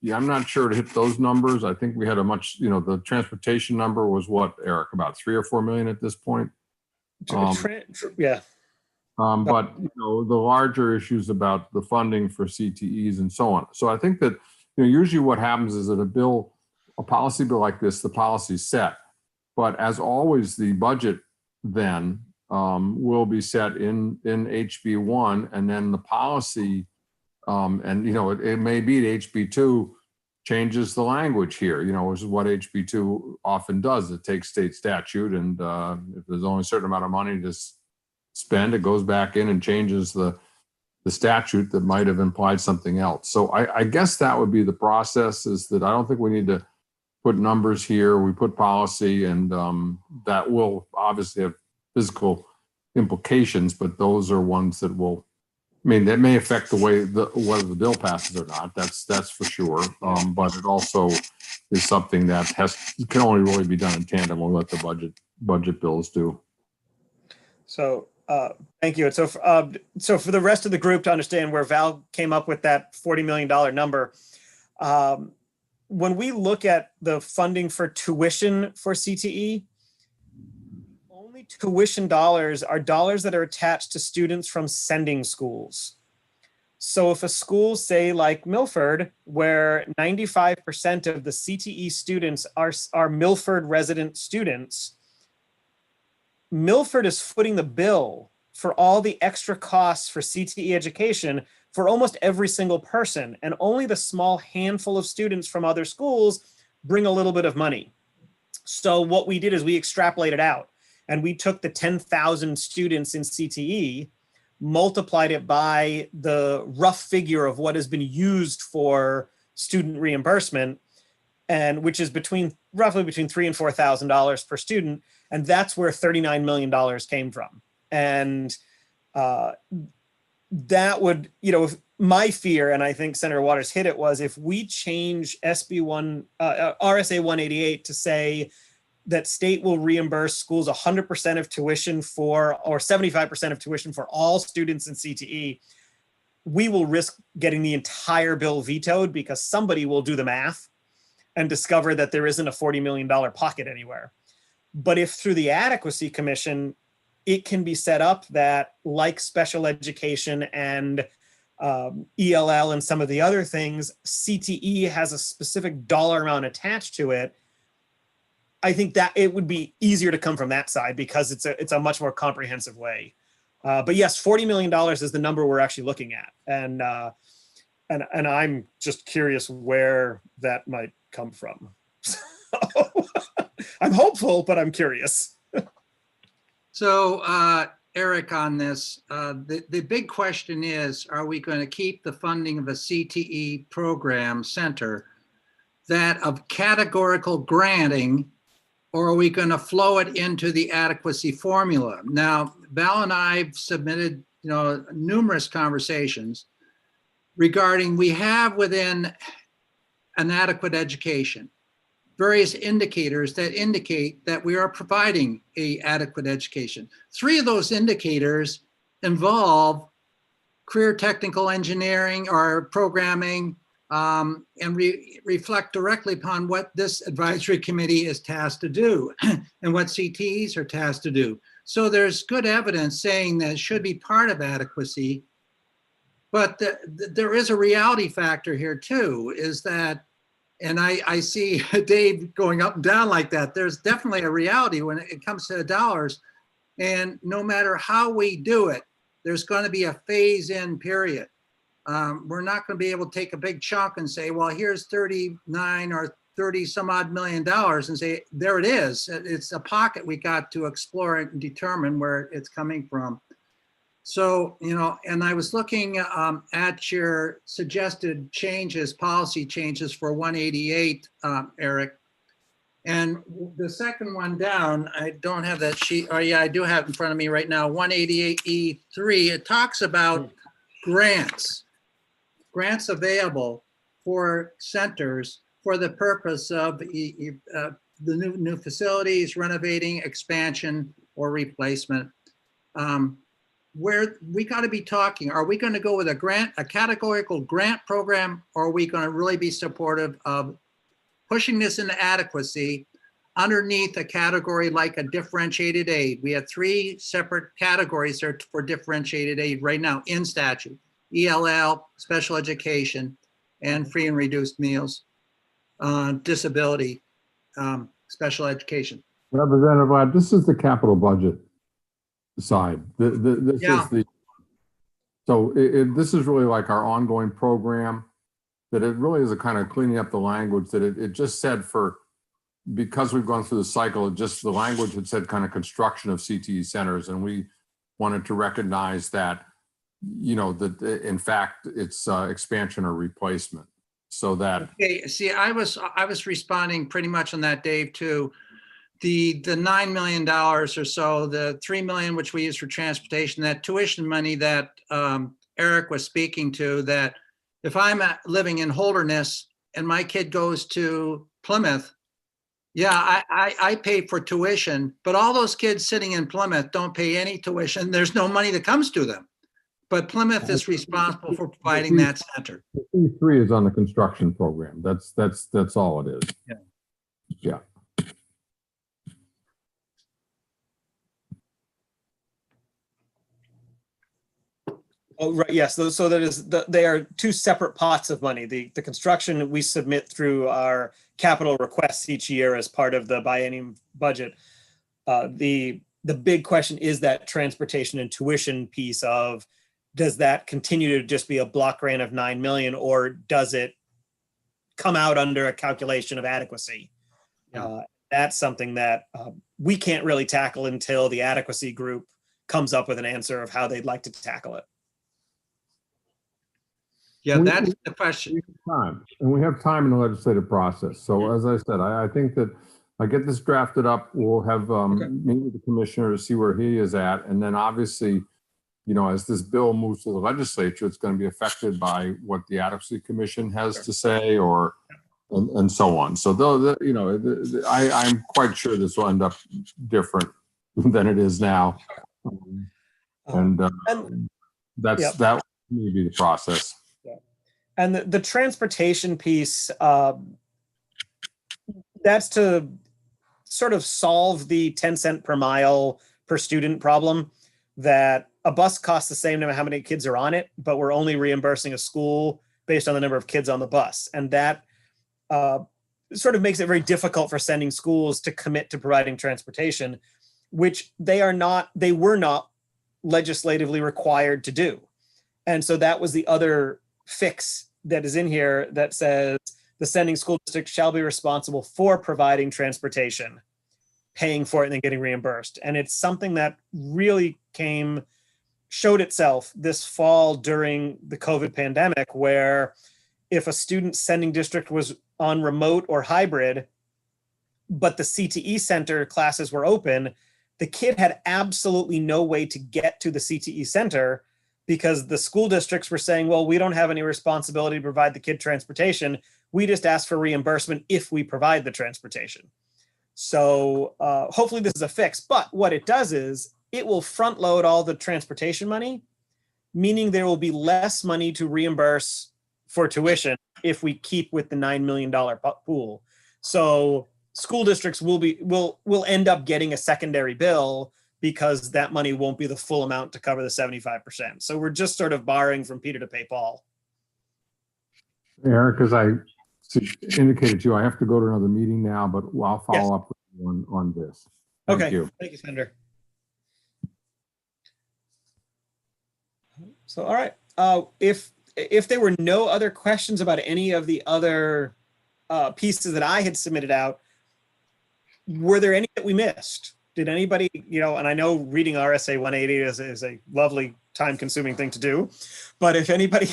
yeah, I'm not sure to hit those numbers. I think we had a much, the transportation number was what, Eric, about 3 or 4 million at this point? Yeah. But the larger issues about the funding for CTEs and so on. So I think that usually what happens is that a policy bill like this, the policy's set. But as always, the budget then will be set in HB1, and then the policy, and it may be that HB2 changes the language here. Which is what HB2 often does. It takes state statute, and if there's only a certain amount of money to spend, it goes back in and changes the statute that might have implied something else. So I guess that would be the process, is that I don't think we need to put numbers here. We put policy, and that will obviously have physical implications, but those are ones that will, that may affect the way whether the bill passes or not. That's for sure. But it also is something that can only really be done in tandem with what the budget bills do. So thank you. So for the rest of the group to understand where Val came up with that $40 million number, when we look at the funding for tuition for CTE, only tuition dollars are dollars that are attached to students from sending schools. So if a school, say like Milford, where 95% of the CTE students are Milford resident students, Milford is footing the bill for all the extra costs for CTE education for almost every single person, and only the small handful of students from other schools bring a little bit of money. So what we did is we extrapolated out, and we took the 10,000 students in CTE, multiplied it by the rough figure of what has been used for student reimbursement, and which is roughly between $3,000 and $4,000 per student, and that's where $39 million came from. And that would, my fear, and I think Senator Waters hit it, was if we change RSA 188 to say that state will reimburse schools 100% of tuition or 75% of tuition for all students in CTE, we will risk getting the entire bill vetoed, because somebody will do the math and discover that there isn't a $40 million pocket anywhere. But if through the Adequacy Commission, it can be set up that, like special education and ELL and some of the other things, CTE has a specific dollar amount attached to it, I think that it would be easier to come from that side, because it's a much more comprehensive way. But yes, $40 million is the number we're actually looking at. And I'm just curious where that might come from. So, I'm hopeful, but I'm curious. So, Eric, on this, the big question is, are we going to keep the funding of a CTE program center that of categorical granting, or are we going to flow it into the adequacy formula? Now, Val and I have submitted, numerous conversations regarding, we have within an adequate education various indicators that indicate that we are providing an adequate education. 3 of those indicators involve career technical engineering or programming, and reflect directly upon what this advisory committee is tasked to do and what CTEs are tasked to do. So there's good evidence saying that it should be part of adequacy, but there is a reality factor here too, is that, and I see Dave going up and down like that, there's definitely a reality when it comes to the dollars, and no matter how we do it, there's going to be a phase-in period. We're not going to be able to take a big chunk and say, well, here's 39 or 30 some odd $million and say, there it is. It's a pocket we got to explore and determine where it's coming from. So, and I was looking at your suggested changes, policy changes for 188, Eric. And the second one down, I don't have that sheet. Oh yeah, I do have it in front of me right now, 188E3. It talks about grants available for centers for the purpose of the new facilities, renovating, expansion, or replacement. where we got to be talking, are we going to go with a categorical grant program, or are we going to really be supportive of pushing this into adequacy underneath a category like a differentiated aid? We have 3 separate categories there for differentiated aid right now in statute: ELL, special education, and free and reduced meals, disability, special education. Representative Ladd, this is the capital budget side. This Yeah. is the, so this is really like our ongoing program, that it really is a kind of cleaning up the language that it just said for, because we've gone through the cycle, it just, the language had said kind of construction of CTE centers, and we wanted to recognize that, you know, that in fact it's expansion or replacement, so that. Okay, see, I was responding pretty much on that, Dave, too. The $9 million or so, the $3 million which we use for transportation, that tuition money that Eric was speaking to, that if I'm living in Holderness and my kid goes to Plymouth, yeah, I pay for tuition, but all those kids sitting in Plymouth don't pay any tuition. There's no money that comes to them. But Plymouth is responsible for providing that center. C3 is on the construction program. That's all it is. Yeah. Yeah. Oh, right, yes, so that is, they are 2 separate pots of money. The construction we submit through our capital requests each year as part of the biennium budget. The big question is that transportation and tuition piece of, does that continue to just be a block grant of 9 million, or does it come out under a calculation of adequacy? That's something that we can't really tackle until the adequacy group comes up with an answer of how they'd like to tackle it. Yeah, that's the question. We have time in the legislative process. So as I said, I think that I get this drafted up. We'll have meet with the commissioner to see where he is at. And then obviously, you know, as this bill moves to the legislature, it's going to be affected by what the Adequacy Commission has to say, or and so on. So though, you know, I'm quite sure this will end up different than it is now. And that may be the process. And the transportation piece, that's to sort of solve the 10 cent per mile per student problem, that a bus costs the same no matter how many kids are on it, but we're only reimbursing a school based on the number of kids on the bus. And that sort of makes it very difficult for sending schools to commit to providing transportation, which they were not legislatively required to do. And so that was the other fix that is in here that says the sending school district shall be responsible for providing transportation, paying for it, and then getting reimbursed. And it's something that really showed itself this fall during the COVID pandemic, where if a student sending district was on remote or hybrid, but the CTE center classes were open, the kid had absolutely no way to get to the CTE center, because the school districts were saying, well, we don't have any responsibility to provide the kid transportation. We just ask for reimbursement if we provide the transportation. So hopefully this is a fix. But what it does is it will front load all the transportation money, meaning there will be less money to reimburse for tuition if we keep with the $9 million pool. So school districts will end up getting a secondary bill, because that money won't be the full amount to cover the 75%. So we're just sort of borrowing from Peter to pay Paul. Eric, as I indicated to you, I have to go to another meeting now, but I'll follow up with you on this. Thank you. Thank you, Senator. So, all right. If there were no other questions about any of the other pieces that I had submitted out, were there any that we missed? Did anybody, you know, and I know reading RSA 180 is a lovely time-consuming thing to do, but if anybody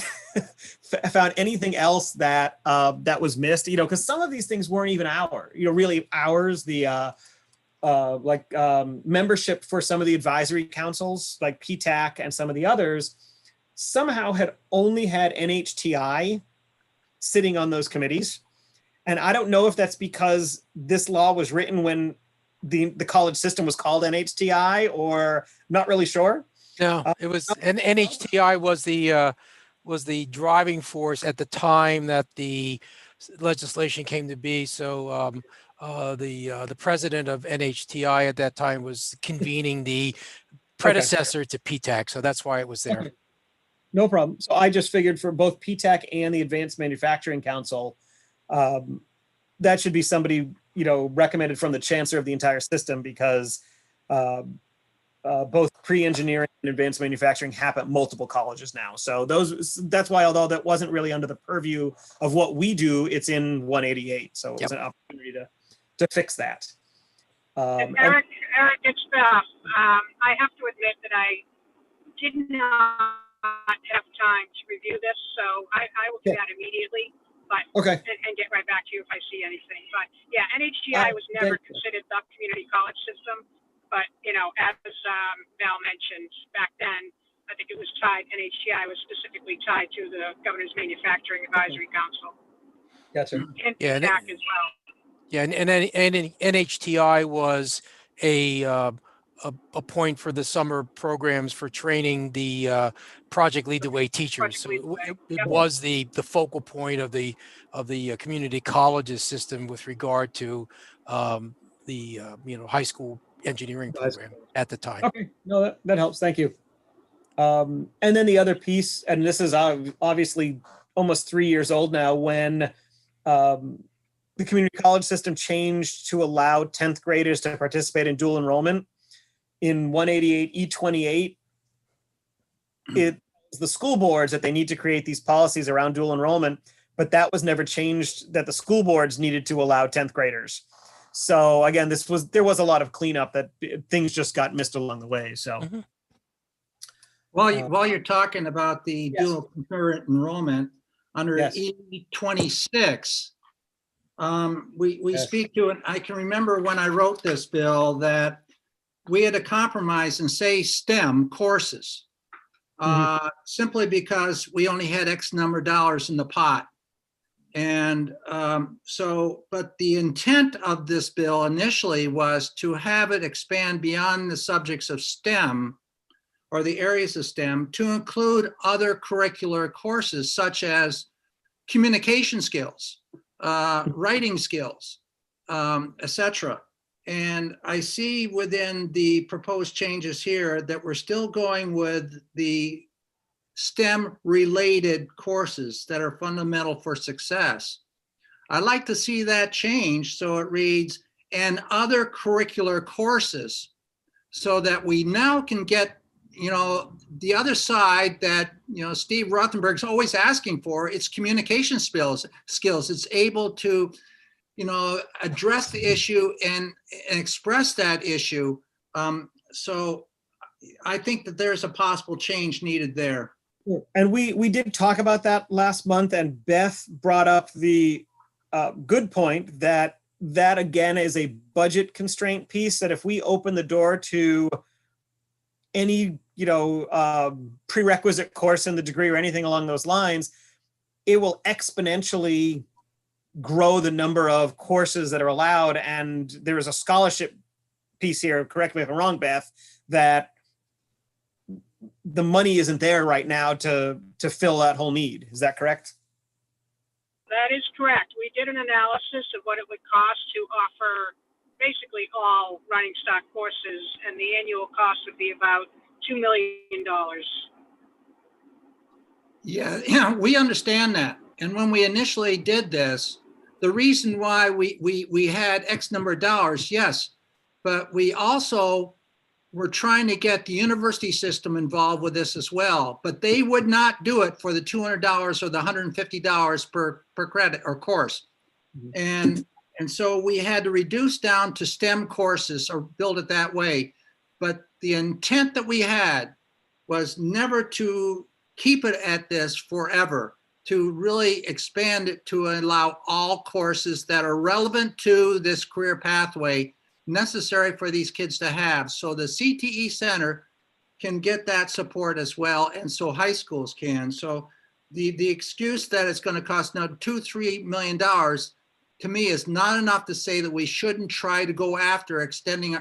found anything else that that was missed, you know, because some of these things weren't even really ours. The membership for some of the advisory councils, like PTAC and some of the others, somehow had only had NHTI sitting on those committees. And I don't know if that's because this law was written when the college system was called NHTI, or not really sure. No, it was, and NHTI was the driving force at the time that the legislation came to be. So the president of NHTI at that time was convening the predecessor to PTAC. So that's why it was there. Okay. No problem. So I just figured for both PTAC and the Advanced Manufacturing Council, that should be somebody, recommended from the chancellor of the entire system, because both pre-engineering and advanced manufacturing happen at multiple colleges now. So that's why, although that wasn't really under the purview of what we do, it's in 188. So it was an opportunity to fix that. Eric, it's Beth. I have to admit that I did not have time to review this, so I will do that immediately. But and get right back to you if I see anything. But yeah, NHGI was never considered the community college system. But as Val mentioned back then, I think it was tied. NHGI was specifically tied to the Governor's Manufacturing Advisory Council. Gotcha. And PTAC as well. Yeah, and NHTI was a point for the summer programs for training the Project Lead the Way teachers. So it was the focal point of the community colleges system with regard to the high school engineering program at the time. Okay, no, that helps. Thank you. And then the other piece, and this is obviously almost 3 years old now, when the community college system changed to allow 10th graders to participate in dual enrollment. In 188E28, it was the school boards that they need to create these policies around dual enrollment, but that was never changed, that the school boards needed to allow 10th graders. So again, there was a lot of cleanup, that things just got missed along the way. So while you're talking about the dual concurrent enrollment under E26, we speak to it. I can remember when I wrote this bill that we had to compromise and say STEM courses, simply because we only had X number of dollars in the pot. And but the intent of this bill initially was to have it expand beyond the subjects of STEM or the areas of STEM to include other curricular courses such as communication skills, writing skills, etc. And I see within the proposed changes here that we're still going with the STEM related courses that are fundamental for success. I'd like to see that change so it reads, and other curricular courses, so that we now can get, the other side that, Steve Rothenberg's always asking for, it's communication skills. It's able to, address the issue and express that issue. So I think that there's a possible change needed there. And we did talk about that last month, and Beth brought up the good point that again is a budget constraint piece, that if we open the door to any prerequisite course in the degree or anything along those lines, it will exponentially grow the number of courses that are allowed. And there is a scholarship piece here, correct me if I'm wrong, Beth, that the money isn't there right now to fill that whole need. Is that correct? That is correct. We did an analysis of what it would cost to offer basically all running stock courses, and the annual cost would be about $2 million. Yeah, we understand that. And when we initially did this, the reason why we had X number of dollars, yes, but we also were trying to get the university system involved with this as well, but they would not do it for the $200 or the $150 per credit or course. And so we had to reduce down to STEM courses or build it that way. But the intent that we had was never to keep it at this forever, to really expand it to allow all courses that are relevant to this career pathway necessary for these kids to have. So the CTE Center can get that support as well, and so high schools can. So the excuse that it's going to cost now $2-3 million to me is not enough to say that we shouldn't try to go after extending,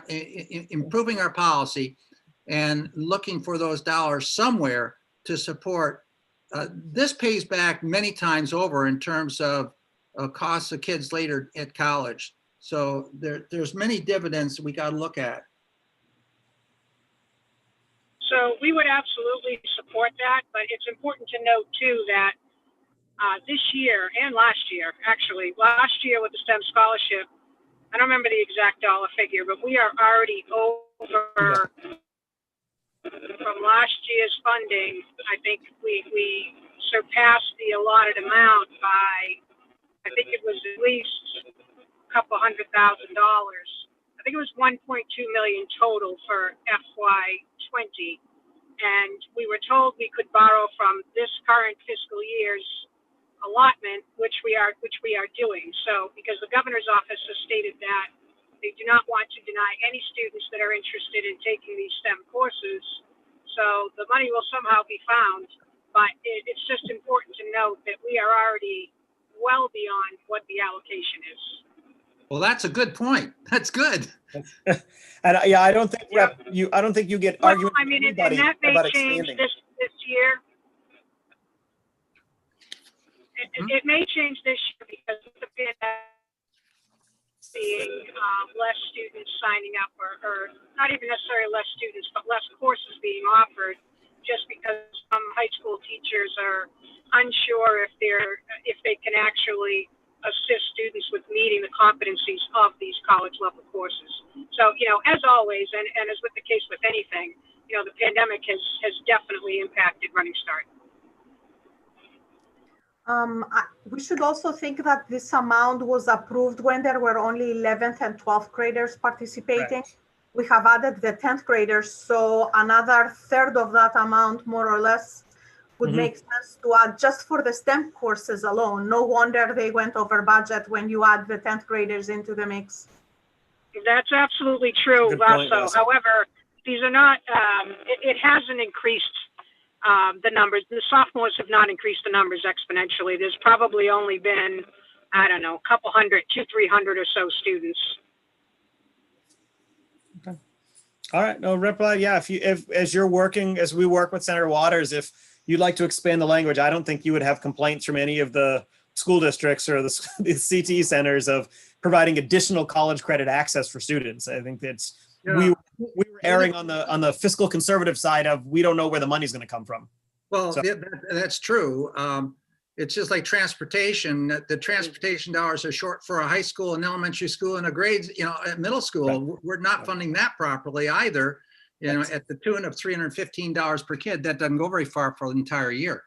improving our policy and looking for those dollars somewhere to support. This pays back many times over in terms of costs of kids later at college. So there's many dividends we got to look at. So we would absolutely support that, but it's important to note too that this year and last year, actually, last year with the STEM scholarship, I don't remember the exact dollar figure, but we are already over from last year's funding. I think we surpassed the allotted amount by, I think it was at least a couple $100,000. I think it was 1.2 million total for FY20. And we were told we could borrow from this current fiscal year's allotment, which we are doing. So because the governor's office has stated that they do not want to deny any students that are interested in taking these STEM courses. So the money will somehow be found, but it's just important to note that we are already well beyond what the allocation is. Well, that's a good point. That's good. And yeah, I don't think I don't think you get Well, argument I mean, with and anybody that may about change expanding. this year. It may change this year because of the pandemic, seeing less students signing up, or not even necessarily less students, but less courses being offered, just because some high school teachers are unsure if they can actually assist students with meeting the competencies of these college level courses. So, as always, and as with the case with anything, the pandemic has definitely impacted Running Start. We should also think that this amount was approved when there were only 11th and 12th graders participating. Right. We have added the 10th graders, so another third of that amount, more or less, would make sense to add just for the STEM courses alone. No wonder they went over budget when you add the 10th graders into the mix. That's absolutely true, Good point, Lasso. Lasso. However, these are not, it hasn't increased the numbers. The sophomores have not increased the numbers exponentially. There's probably only been, I don't know, a couple hundred, 200-300 or so students. Okay. All right. No, Rep. Yeah. As we work with Senator Waters, if you'd like to expand the language, I don't think you would have complaints from any of the school districts or the CTE centers of providing additional college credit access for students. I think that's, we were erring on the fiscal conservative side of, we don't know where the money's going to come from. Well, So- that's true. It's just like transportation. The transportation dollars are short for a high school and elementary school and a grades, at middle school. Right. We're not funding that properly either, at the tune of $315 per kid. That doesn't go very far for the entire year.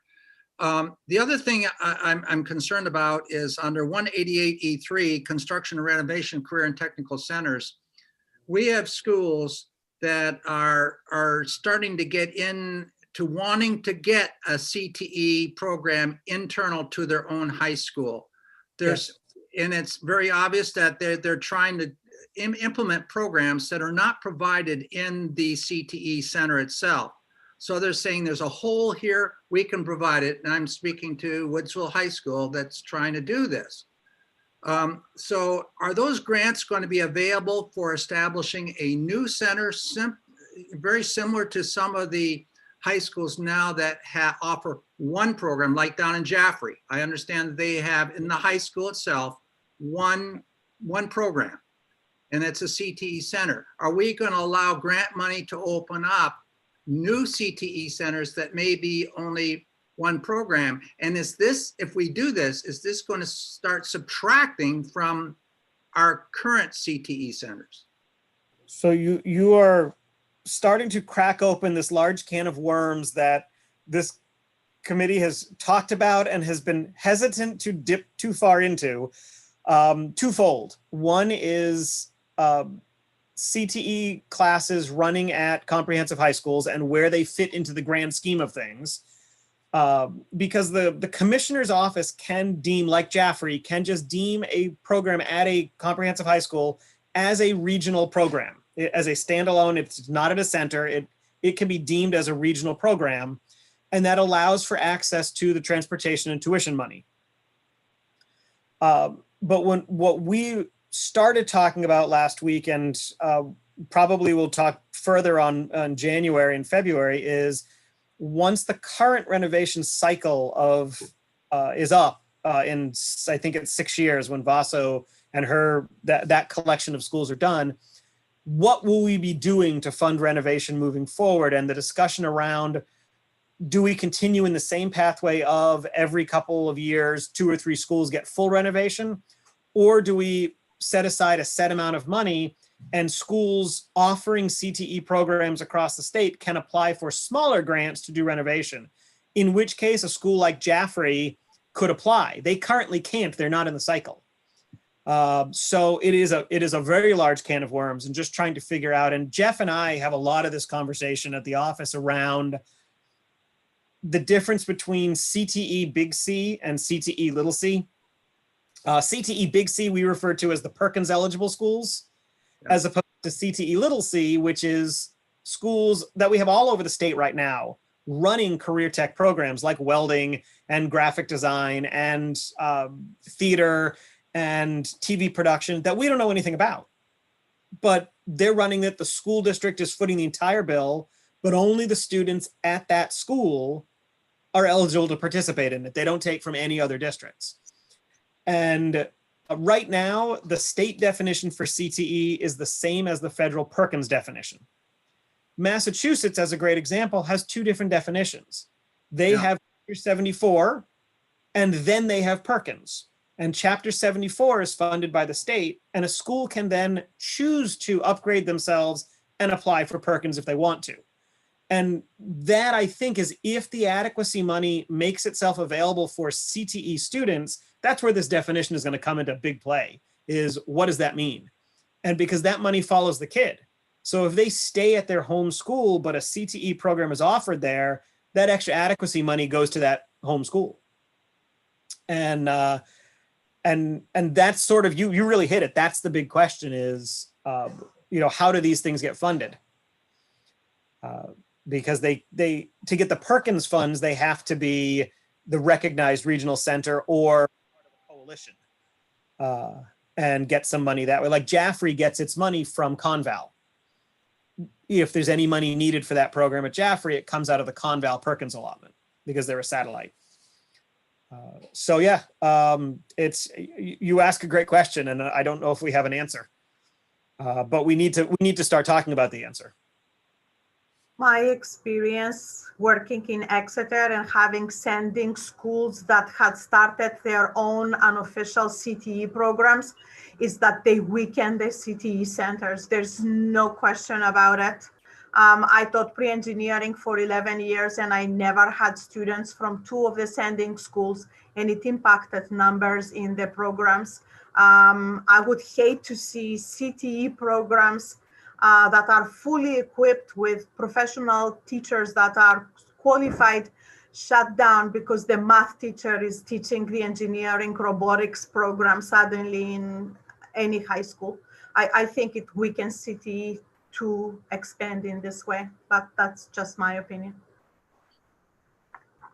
The other thing I'm concerned about is under 188E3, construction and renovation, career and technical centers. We have schools that are starting to get in to wanting to get a CTE program internal to their own high school. And it's very obvious that they're trying to implement programs that are not provided in the CTE center itself. So they're saying there's a hole here, we can provide it. And I'm speaking to Woodsville High School that's trying to do this. So are those grants going to be available for establishing a new center, very similar to some of the high schools now that offer one program, like down in Jaffrey? I understand that they have in the high school itself one program, and it's a CTE center. Are we going to allow grant money to open up new CTE centers that may be only one program? And if we do this, is this going to start subtracting from our current CTE centers? So you are starting to crack open this large can of worms that this committee has talked about and has been hesitant to dip too far into. Twofold. One is CTE classes running at comprehensive high schools and where they fit into the grand scheme of things. Because the commissioner's office can deem, like Jaffrey, can just deem a program at a comprehensive high school as a regional program. As a standalone, it's not at a center, it can be deemed as a regional program, and that allows for access to the transportation and tuition money. But what we started talking about last week, and probably we'll talk further on January and February, is once the current renovation cycle of is up in, I think it's 6 years when Vaso and that collection of schools are done, what will we be doing to fund renovation moving forward? And the discussion around, do we continue in the same pathway of every couple of years, 2 or 3 schools get full renovation? Or do we set aside a set amount of money and schools offering CTE programs across the state can apply for smaller grants to do renovation? In which case a school like Jaffrey could apply. They currently can't, they're not in the cycle. So it is a very large can of worms, and just trying to figure out, and Jeff and I have a lot of this conversation at the office around the difference between CTE big C and CTE little c. CTE big C we refer to as the Perkins eligible schools, as opposed to CTE little c, which is schools that we have all over the state right now running career tech programs like welding and graphic design and theater and TV production that we don't know anything about. But they're running it. The school district is footing the entire bill, but only the students at that school are eligible to participate in it. They don't take from any other districts. And right now, the state definition for CTE is the same as the federal Perkins definition. Massachusetts, as a great example, has 2 different definitions. They have Chapter 74, and then they have Perkins. And Chapter 74 is funded by the state, and a school can then choose to upgrade themselves and apply for Perkins if they want to. And that, I think, is if the adequacy money makes itself available for CTE students, that's where this definition is going to come into big play, is what does that mean? And because that money follows the kid. So if they stay at their home school, but a CTE program is offered there, that extra adequacy money goes to that home school. And that's sort of, you really hit it. That's the big question is, how do these things get funded? Because they to get the Perkins funds, they have to be the recognized regional center or part of a coalition and get some money that way. Like Jaffrey gets its money from Conval. If there's any money needed for that program at Jaffrey, it comes out of the Conval Perkins allotment because they're a satellite. So yeah, you ask a great question, and I don't know if we have an answer, but we need to start talking about the answer. My experience working in Exeter and sending schools that had started their own unofficial CTE programs is that they weaken the CTE centers. There's no question about it. I taught pre-engineering for 11 years and I never had students from 2 of the sending schools, and it impacted numbers in the programs. I would hate to see CTE programs that are fully equipped with professional teachers that are qualified shut down because the math teacher is teaching the engineering robotics program suddenly in any high school. I think it weakens CTE to expand in this way, but that's just my opinion.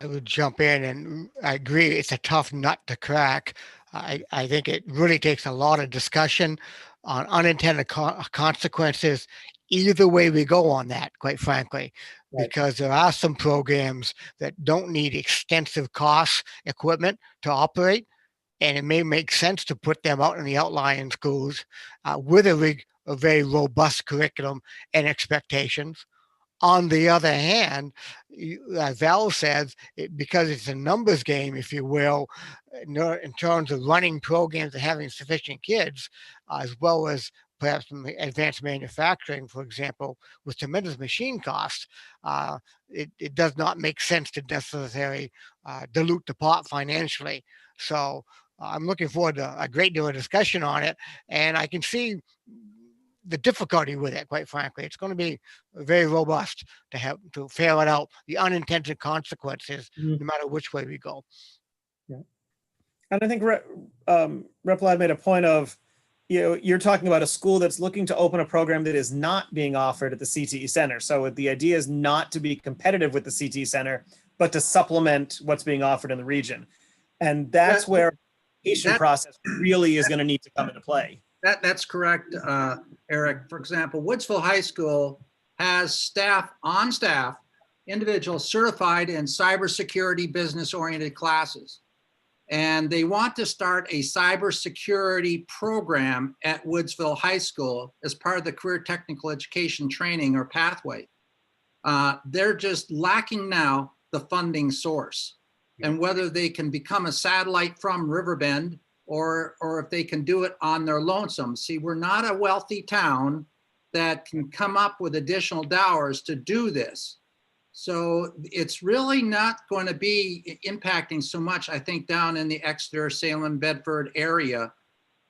I would jump in, and I agree, it's a tough nut to crack. I think it really takes a lot of discussion on unintended consequences either way we go on that, quite frankly, because there are some programs that don't need extensive cost equipment to operate, and it may make sense to put them out in the outlying schools with a very robust curriculum and expectations. On the other hand, as Val says, because it's a numbers game, if you will, in terms of running programs and having sufficient kids, as well as perhaps advanced manufacturing, for example, with tremendous machine costs, it does not make sense to necessarily dilute the pot financially. So I'm looking forward to a great deal of discussion on it, and I can see the difficulty with it, quite frankly. It's going to be very robust to have to ferret out the unintended consequences, no matter which way we go. Yeah, and I think Rep. Ladd made a point of, you're talking about a school that's looking to open a program that is not being offered at the CTE Center. So the idea is not to be competitive with the CTE Center, but to supplement what's being offered in the region. And that's where the application process really is going to need to come into play. That's correct, Eric. For example, Woodsville High School has on staff, individuals certified in cybersecurity business-oriented classes. And they want to start a cybersecurity program at Woodsville High School as part of the career technical education training or pathway. They're just lacking now the funding source, and whether they can become a satellite from Riverbend or if they can do it on their lonesome. See, we're not a wealthy town that can come up with additional dollars to do this. So it's really not going to be impacting so much, I think, down in the Exeter, Salem, Bedford area.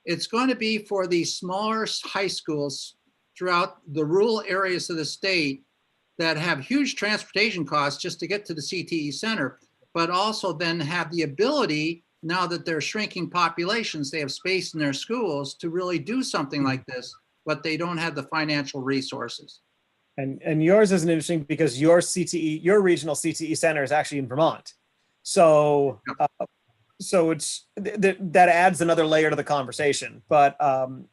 It's going to be for these smaller high schools throughout the rural areas of the state that have huge transportation costs just to get to the CTE center, but also then have the ability, now that they're shrinking populations, they have space in their schools to really do something like this, but they don't have the financial resources. And yours isn't interesting because your CTE, your regional CTE center is actually in Vermont. So it's that adds another layer to the conversation. But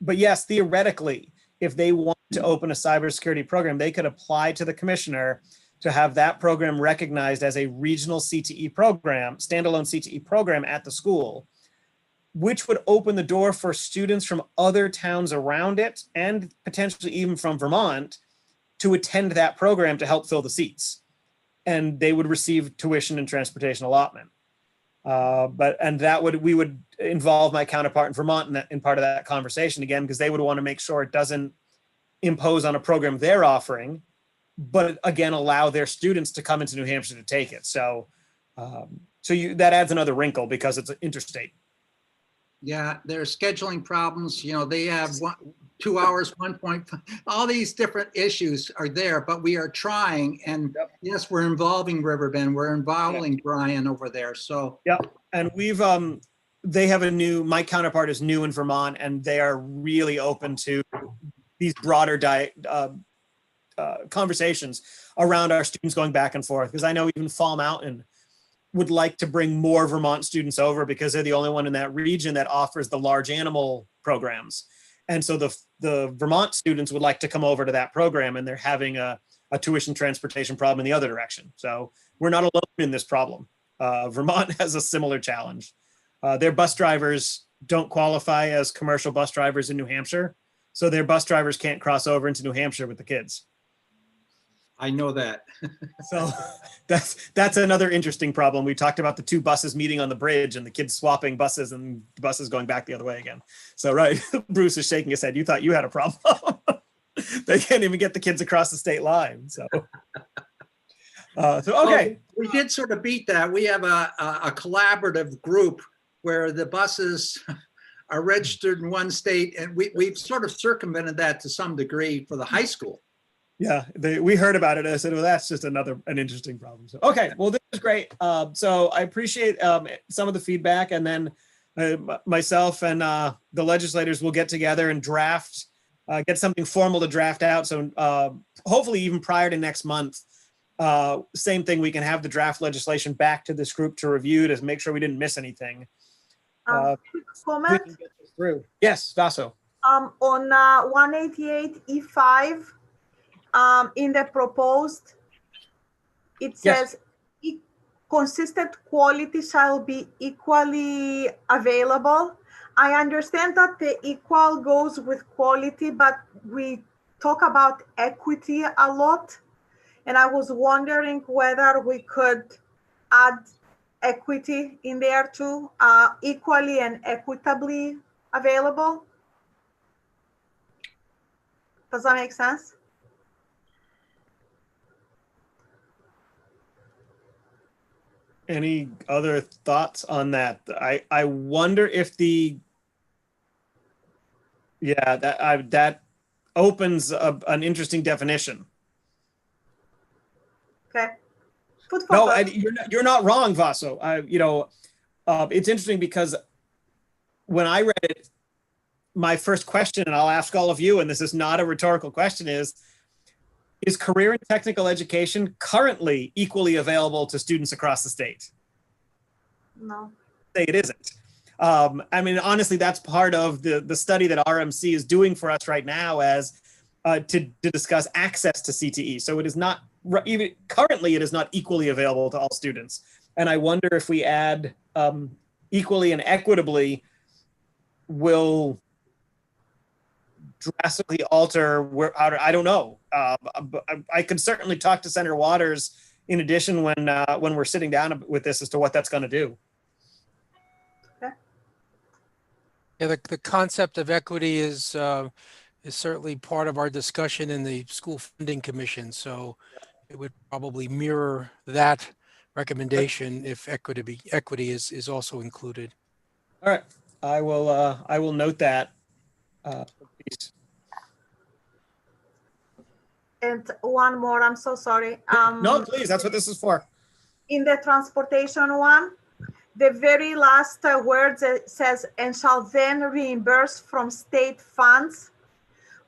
yes, theoretically, if they want to open a cybersecurity program, they could apply to the commissioner to have that program recognized as a regional CTE program, standalone CTE program at the school, which would open the door for students from other towns around it and potentially even from Vermont to attend that program to help fill the seats. And they would receive tuition and transportation allotment. We would involve my counterpart in Vermont in part of that conversation again, because they would want to make sure it doesn't impose on a program they're offering, but again, allow their students to come into New Hampshire to take it. So that adds another wrinkle because it's interstate. Yeah, there are scheduling problems. You know, they have 2 hours, 1.5, all these different issues are there, but we are trying. And yes, we're involving Riverbend, we're involving Brian over there. So yeah, and we've they have my counterpart is new in Vermont, and they are really open to these broader conversations around our students going back and forth. Because I know even Fall Mountain would like to bring more Vermont students over because they're the only one in that region that offers the large animal programs. And so the Vermont students would like to come over to that program, and they're having a tuition transportation problem in the other direction. So we're not alone in this problem. Vermont has a similar challenge. Their bus drivers don't qualify as commercial bus drivers in New Hampshire. So their bus drivers can't cross over into New Hampshire with the kids. I know that. So that's another interesting problem. We talked about the two buses meeting on the bridge and the kids swapping buses and buses going back the other way again. So, right, Bruce is shaking his head. You thought you had a problem. They can't even get the kids across the state line. So okay. Well, we did sort of beat that. We have a collaborative group where the buses are registered in one state, and we've sort of circumvented that to some degree for the high school. Yeah, we heard about it. And I said, well, that's just an interesting problem. So, okay, well, this is great. So I appreciate some of the feedback, and then myself and the legislators will get together and draft, get something formal to draft out. So hopefully even prior to next month, same thing, we can have the draft legislation back to this group to review to make sure we didn't miss anything. Quick comment? We can get this through. Yes, Vaso. On 188E5, in the proposed, it says consistent quality shall be equally available. I understand that the equal goes with quality, but we talk about equity a lot. And I was wondering whether we could add equity in there too, equally and equitably available. Does that make sense? Any other thoughts on that? I wonder if that opens an interesting definition. Okay. No, you're not wrong, Vaso. It's interesting because when I read it, my first question, and I'll ask all of you, and this is not a rhetorical question, is career and technical education currently equally available to students across the state? No. Say it isn't. I mean, honestly, that's part of the study that RMC is doing for us right now as to discuss access to CTE. So it is not, even currently, it is not equally available to all students. And I wonder if we add equally and equitably will drastically alter where, I don't know. But I could certainly talk to Senator Waters in addition when we're sitting down with this as to what that's going to do. Yeah, the concept of equity is certainly part of our discussion in the school funding commission. So it would probably mirror that recommendation if equity is also included. All right, I will note that. Please. And one more, I'm so sorry. No, please, that's what this is for. In the transportation one, the very last words says, and shall then reimburse from state funds.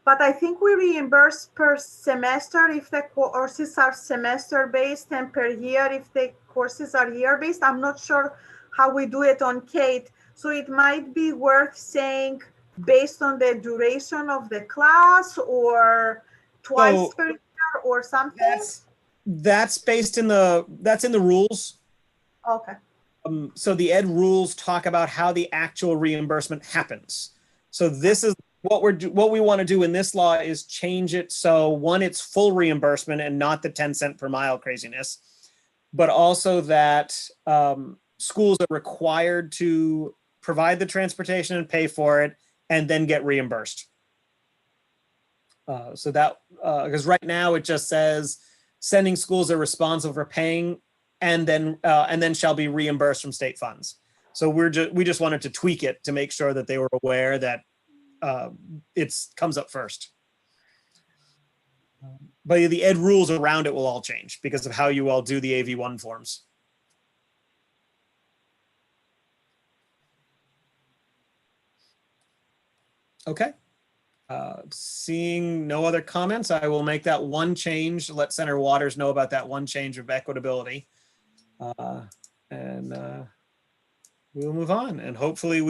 But I think we reimburse per semester if the courses are semester-based and per year if the courses are year-based. I'm not sure how we do it on Kate. So it might be worth saying based on the duration of the class or twice per year or something. That's based in that's in the rules. Okay. So the ed rules talk about how the actual reimbursement happens. So this is what we want to do in this law is change it so one, it's full reimbursement and not the 10 cent per mile craziness, but also that schools are required to provide the transportation and pay for it and then get reimbursed. So that because right now it just says sending schools are responsible for paying and then shall be reimbursed from state funds. So we just wanted to tweak it to make sure that they were aware that it comes up first. But the ed rules around it will all change because of how you all do the AV1 forms. Okay. Seeing no other comments, I will make that one change. Let Senator Waters know about that one change of equitability. And we'll move on. And hopefully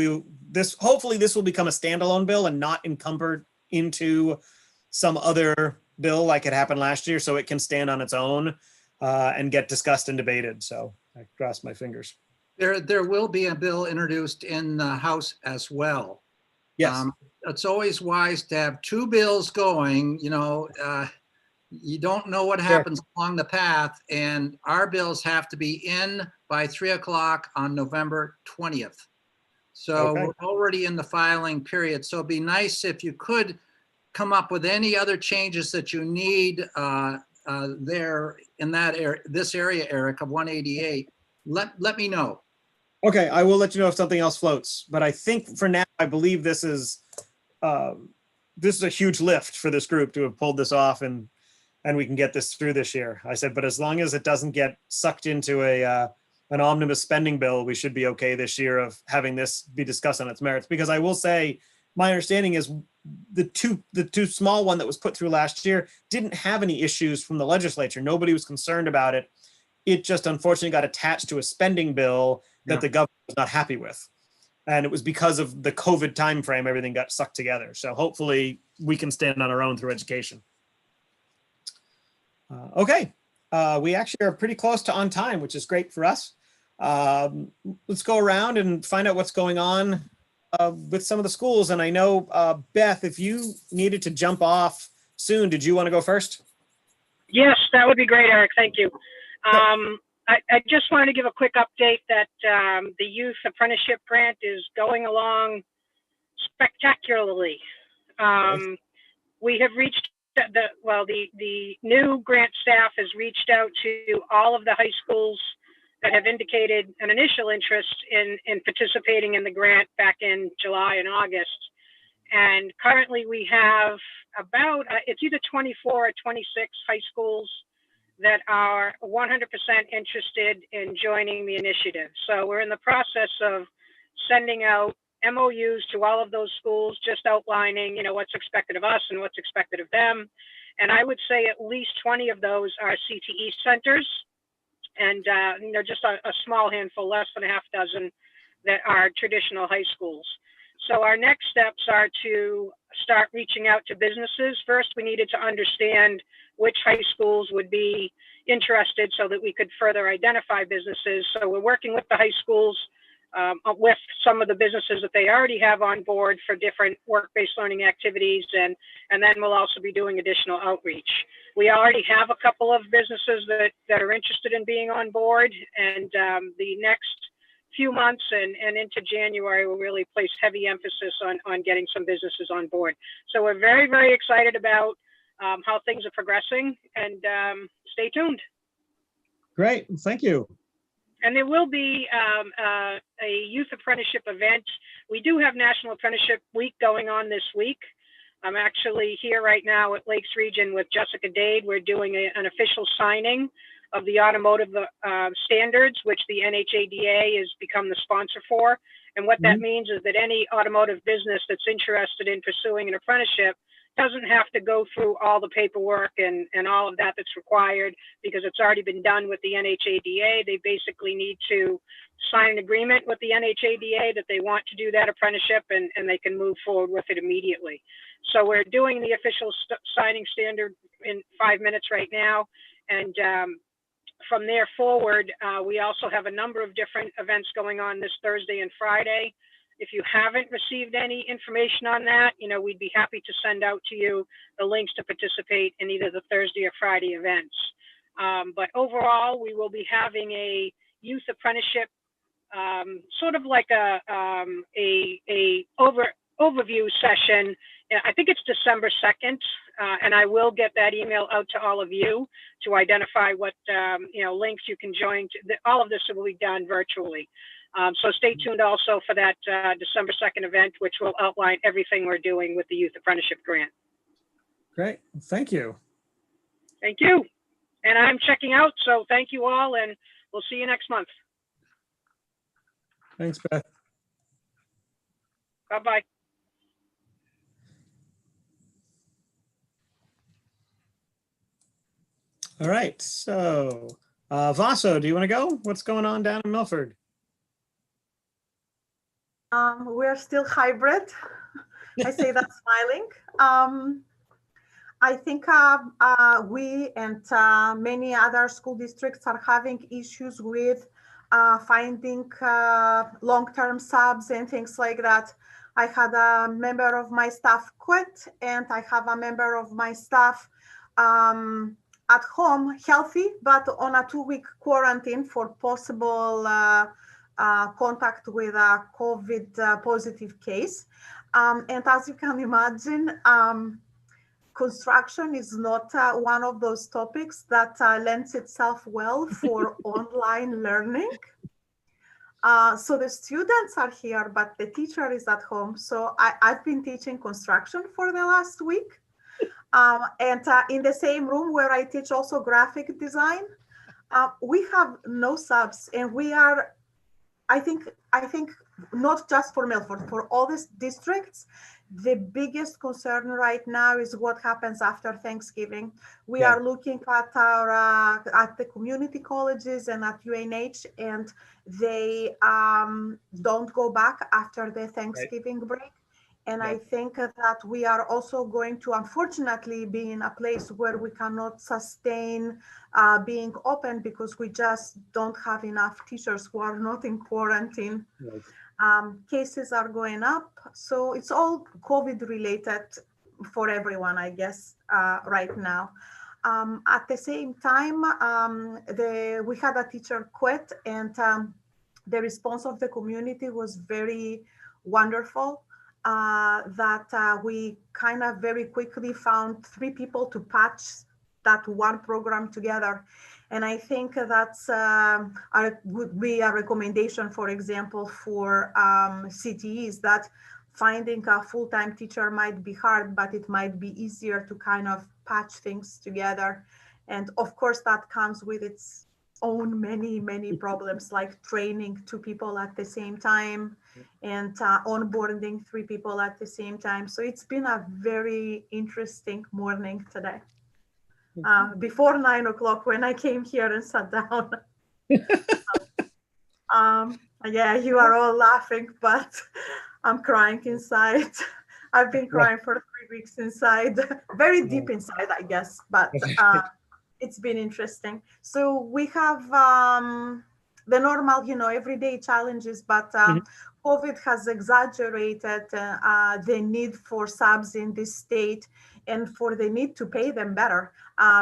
this will become a standalone bill and not encumbered into some other bill like it happened last year, so it can stand on its own and get discussed and debated. So I cross my fingers. There will be a bill introduced in the House as well. Yes. It's always wise to have two bills going, you don't know what happens along the path, and our bills have to be in by 3 o'clock on November 20th. So we're already in the filing period. So it'd be nice if you could come up with any other changes that you need there in that area, this area, Eric, of 188. Let me know. Okay, I will let you know if something else floats. But I think for now, I believe this is a huge lift for this group to have pulled this off, and we can get this through this year. I said, but as long as it doesn't get sucked into an omnibus spending bill, we should be okay this year of having this be discussed on its merits. Because I will say, my understanding is the two small one that was put through last year didn't have any issues from the legislature. Nobody was concerned about it. It just unfortunately got attached to a spending bill that the government was not happy with. And it was because of the COVID timeframe, everything got sucked together. So hopefully we can stand on our own through education. Okay, we actually are pretty close to on time, which is great for us. Let's go around and find out what's going on with some of the schools. And I know, Beth, if you needed to jump off soon, did you want to go first? Yes, that would be great, Eric. Thank you. I just wanted to give a quick update that the youth apprenticeship grant is going along spectacularly. We have reached the new grant staff has reached out to all of the high schools that have indicated an initial interest in participating in the grant back in July and August. And currently we have about, it's either 24 or 26 high schools that are 100% interested in joining the initiative. So we're in the process of sending out MOUs to all of those schools, just outlining, what's expected of us and what's expected of them. And I would say at least 20 of those are CTE centers, and just a small handful, less than a half dozen, that are traditional high schools. So our next steps are to start reaching out to businesses. First, we needed to understand which high schools would be interested so that we could further identify businesses. So we're working with the high schools, with some of the businesses that they already have on board for different work-based learning activities, and then we'll also be doing additional outreach. We already have a couple of businesses that are interested in being on board, and the next few months and into January, we'll really place heavy emphasis on getting some businesses on board. So we're very, very excited about how things are progressing, and stay tuned. Great, thank you. And there will be a youth apprenticeship event. We do have National Apprenticeship Week going on this week. I'm actually here right now at Lakes Region with Jessica Dade. We're doing an official signing of the automotive standards, which the NHADA has become the sponsor for. And what that means is that any automotive business that's interested in pursuing an apprenticeship doesn't have to go through all the paperwork and all of that that's required, because it's already been done with the NHADA. They basically need to sign an agreement with the NHADA that they want to do that apprenticeship, and they can move forward with it immediately. So we're doing the official signing standard in 5 minutes right now. And from there forward, we also have a number of different events going on this Thursday and Friday. If you haven't received any information on that, we'd be happy to send out to you the links to participate in either the Thursday or Friday events. But overall, we will be having a youth apprenticeship, sort of like a overview session. I think it's December 2nd, and I will get that email out to all of you to identify what links you can join. All of this will be done virtually. So stay tuned also for that December 2nd event, which will outline everything we're doing with the Youth Apprenticeship Grant. Great, thank you. Thank you. And I'm checking out, so thank you all, and we'll see you next month. Thanks, Beth. Bye-bye. All right, so Vaso, do you want to go? What's going on down in Milford? We're still hybrid. I say that smiling. I think we and many other school districts are having issues with finding long-term subs and things like that. I had a member of my staff quit, and I have a member of my staff at home, healthy, but on a 2-week quarantine for possible contact with a COVID positive case. And as you can imagine, construction is not one of those topics that lends itself well for online learning. So the students are here, but the teacher is at home. So I've been teaching construction for the last week. And in the same room where I teach also graphic design, we have no subs, and we are, I think not just for Milford, for all these districts, the biggest concern right now is what happens after Thanksgiving. We are looking at our at the community colleges and at UNH, and they don't go back after the Thanksgiving break. And I think that we are also going to, unfortunately, be in a place where we cannot sustain being open because we just don't have enough teachers who are not in quarantine. Cases are going up. So it's all COVID related for everyone, I guess, right now. At the same time, we had a teacher quit, and the response of the community was very wonderful. That we kind of very quickly found 3 people to patch that one program together. And I think that's would be a recommendation, for example, for CTEs, that finding a full-time teacher might be hard, but it might be easier to kind of patch things together. And of course, that comes with its own many problems, like training 2 people at the same time and onboarding 3 people at the same time. So it's been a very interesting morning today. Before 9 o'clock when I came here and sat down. Yeah, you are all laughing, but I'm crying inside. I've been crying for 3 weeks inside, very deep inside, I guess, but it's been interesting. So we have the normal, everyday challenges, but COVID has exaggerated the need for subs in this state and for the need to pay them better.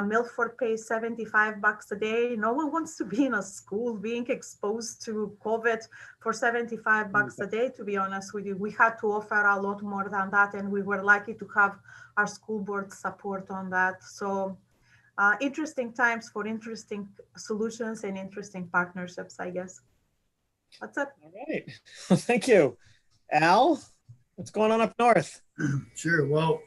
Milford pays $75 a day. No one wants to be in a school being exposed to COVID for $75 a day, to be honest with you. We had to offer a lot more than that, and we were lucky to have our school board support on that. So interesting times for interesting solutions and interesting partnerships, I guess. That's it. All right. Well, thank you. Al, what's going on up north? Sure. Well,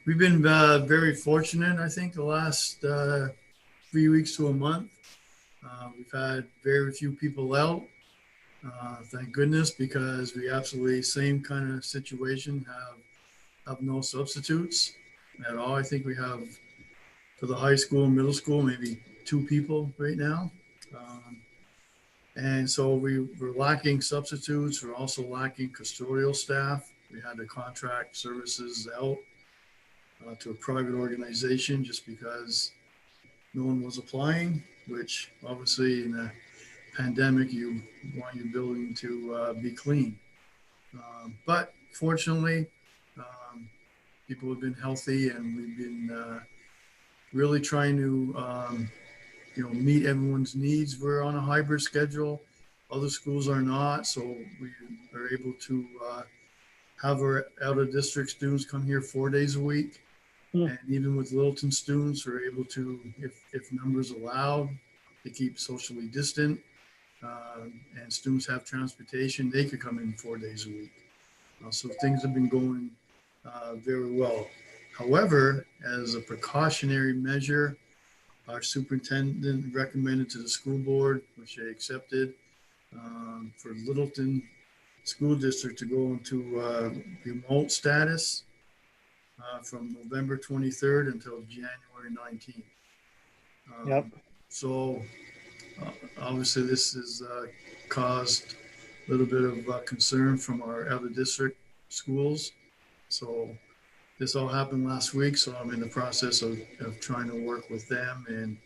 we've been very fortunate, I think, the last 3 weeks to a month. We've had very few people out. Thank goodness, because we absolutely same kind of situation, have no substitutes at all. I think we have for the high school and middle school, maybe 2 people right now. And so we're lacking substitutes. We're also lacking custodial staff. We had to contract services out to a private organization just because no one was applying, which obviously in a pandemic, you want your building to be clean. But fortunately, people have been healthy, and we've been really trying to meet everyone's needs. We're on a hybrid schedule. Other schools are not, so we are able to have our out-of-district students come here 4 days a week. And even with Littleton students, we're able to, if numbers allow, to keep socially distant. And students have transportation, they could come in 4 days a week. So things have been going very well. However, as a precautionary measure, our superintendent recommended to the school board, which they accepted, for Littleton School District to go into remote status from November 23rd until January 19th. So obviously this has caused a little bit of concern from our other district schools. So this all happened last week, so I'm in the process of trying to work with them and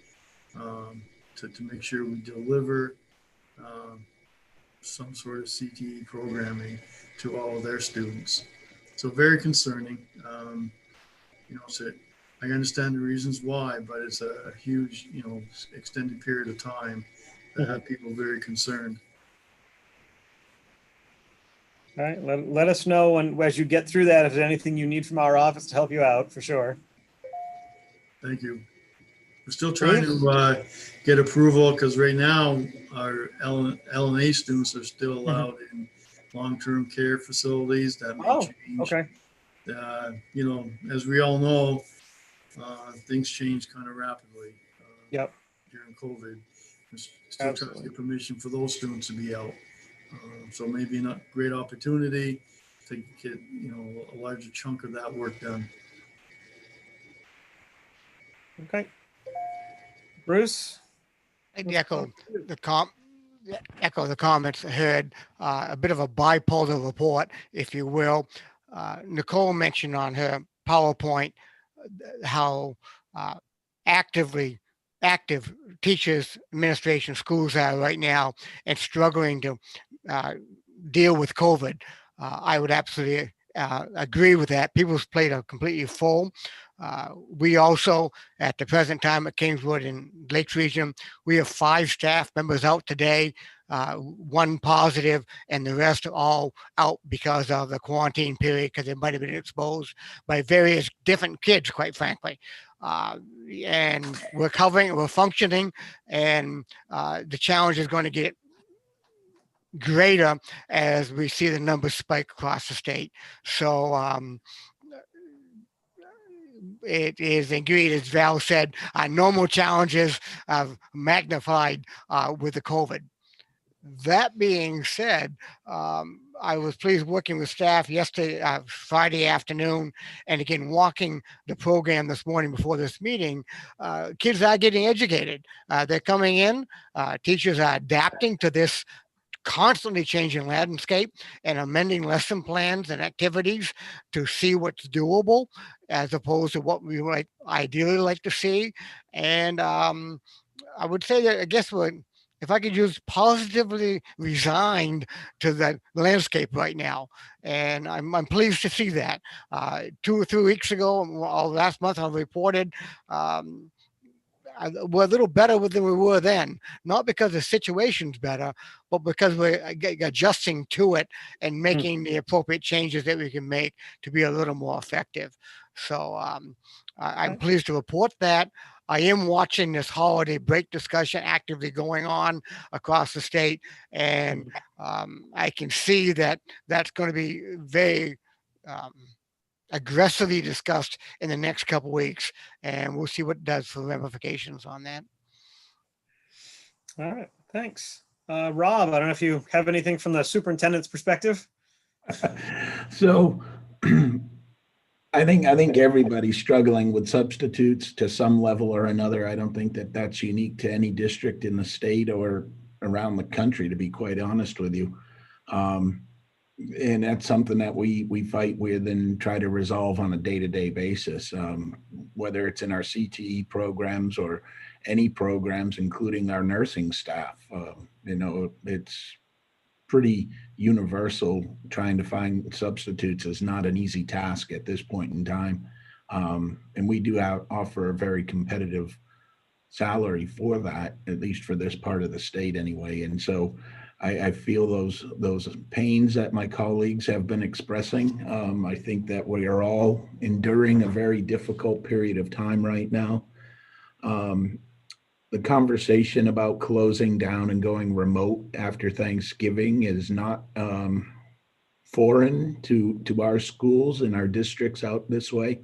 to make sure we deliver some sort of CTE programming to all of their students. So very concerning. So I understand the reasons why, but it's a huge, extended period of time that have people very concerned. All right, let us know as you get through that, if there's anything you need from our office to help you out, for sure. Thank you. We're still trying to get approval, because right now our LNA students are still allowed in long-term care facilities. That may change. Okay. As we all know, things change kind of rapidly during COVID. We're still trying to get permission for those students to be out. So maybe not great opportunity to get, a larger chunk of that work done. Okay. Bruce? I'd echo the comments I heard, a bit of a bipolar report, if you will. Nicole mentioned on her PowerPoint how active teachers, administration, schools are right now and struggling to deal with COVID. I would absolutely agree with that. People's plate are completely full. We also, at the present time at Kingswood and Lakes Region, we have 5 staff members out today, 1 positive, and the rest are all out because of the quarantine period, because they might have been exposed by various different kids, quite frankly. And we're functioning, and the challenge is going to get greater as we see the numbers spike across the state. So it is indeed, as Val said, normal challenges magnified with the COVID. That being said, I was pleased working with staff yesterday, Friday afternoon, and again, walking the program this morning before this meeting. Kids are getting educated. They're coming in. Teachers are adapting to this constantly changing landscape and amending lesson plans and activities to see what's doable as opposed to what we might ideally like to see. And I would say that I guess if I could use positively resigned to the landscape right now. And I'm pleased to see that. 2 or 3 weeks ago, last month, I reported we're a little better than we were then, not because the situation's better, but because we're adjusting to it and making the appropriate changes that we can make to be a little more effective. So I'm pleased to report that. I am watching this holiday break discussion actively going on across the state, and I can see that that's going to be very aggressively discussed in the next couple of weeks, and we'll see what it does for ramifications on that. All right, thanks. Rob, I don't know if you have anything from the superintendent's perspective. So I think everybody's struggling with substitutes to some level or another. I don't think that that's unique to any district in the state or around the country, to be quite honest with you. And that's something that we fight with and try to resolve on a day-to-day basis, whether it's in our CTE programs or any programs, including our nursing staff. It's pretty universal. Trying to find substitutes is not an easy task at this point in time. And we do offer a very competitive salary for that, at least for this part of the state anyway. And so I feel those pains that my colleagues have been expressing. I think that we are all enduring a very difficult period of time right now. The conversation about closing down and going remote after Thanksgiving is not foreign to our schools and our districts out this way.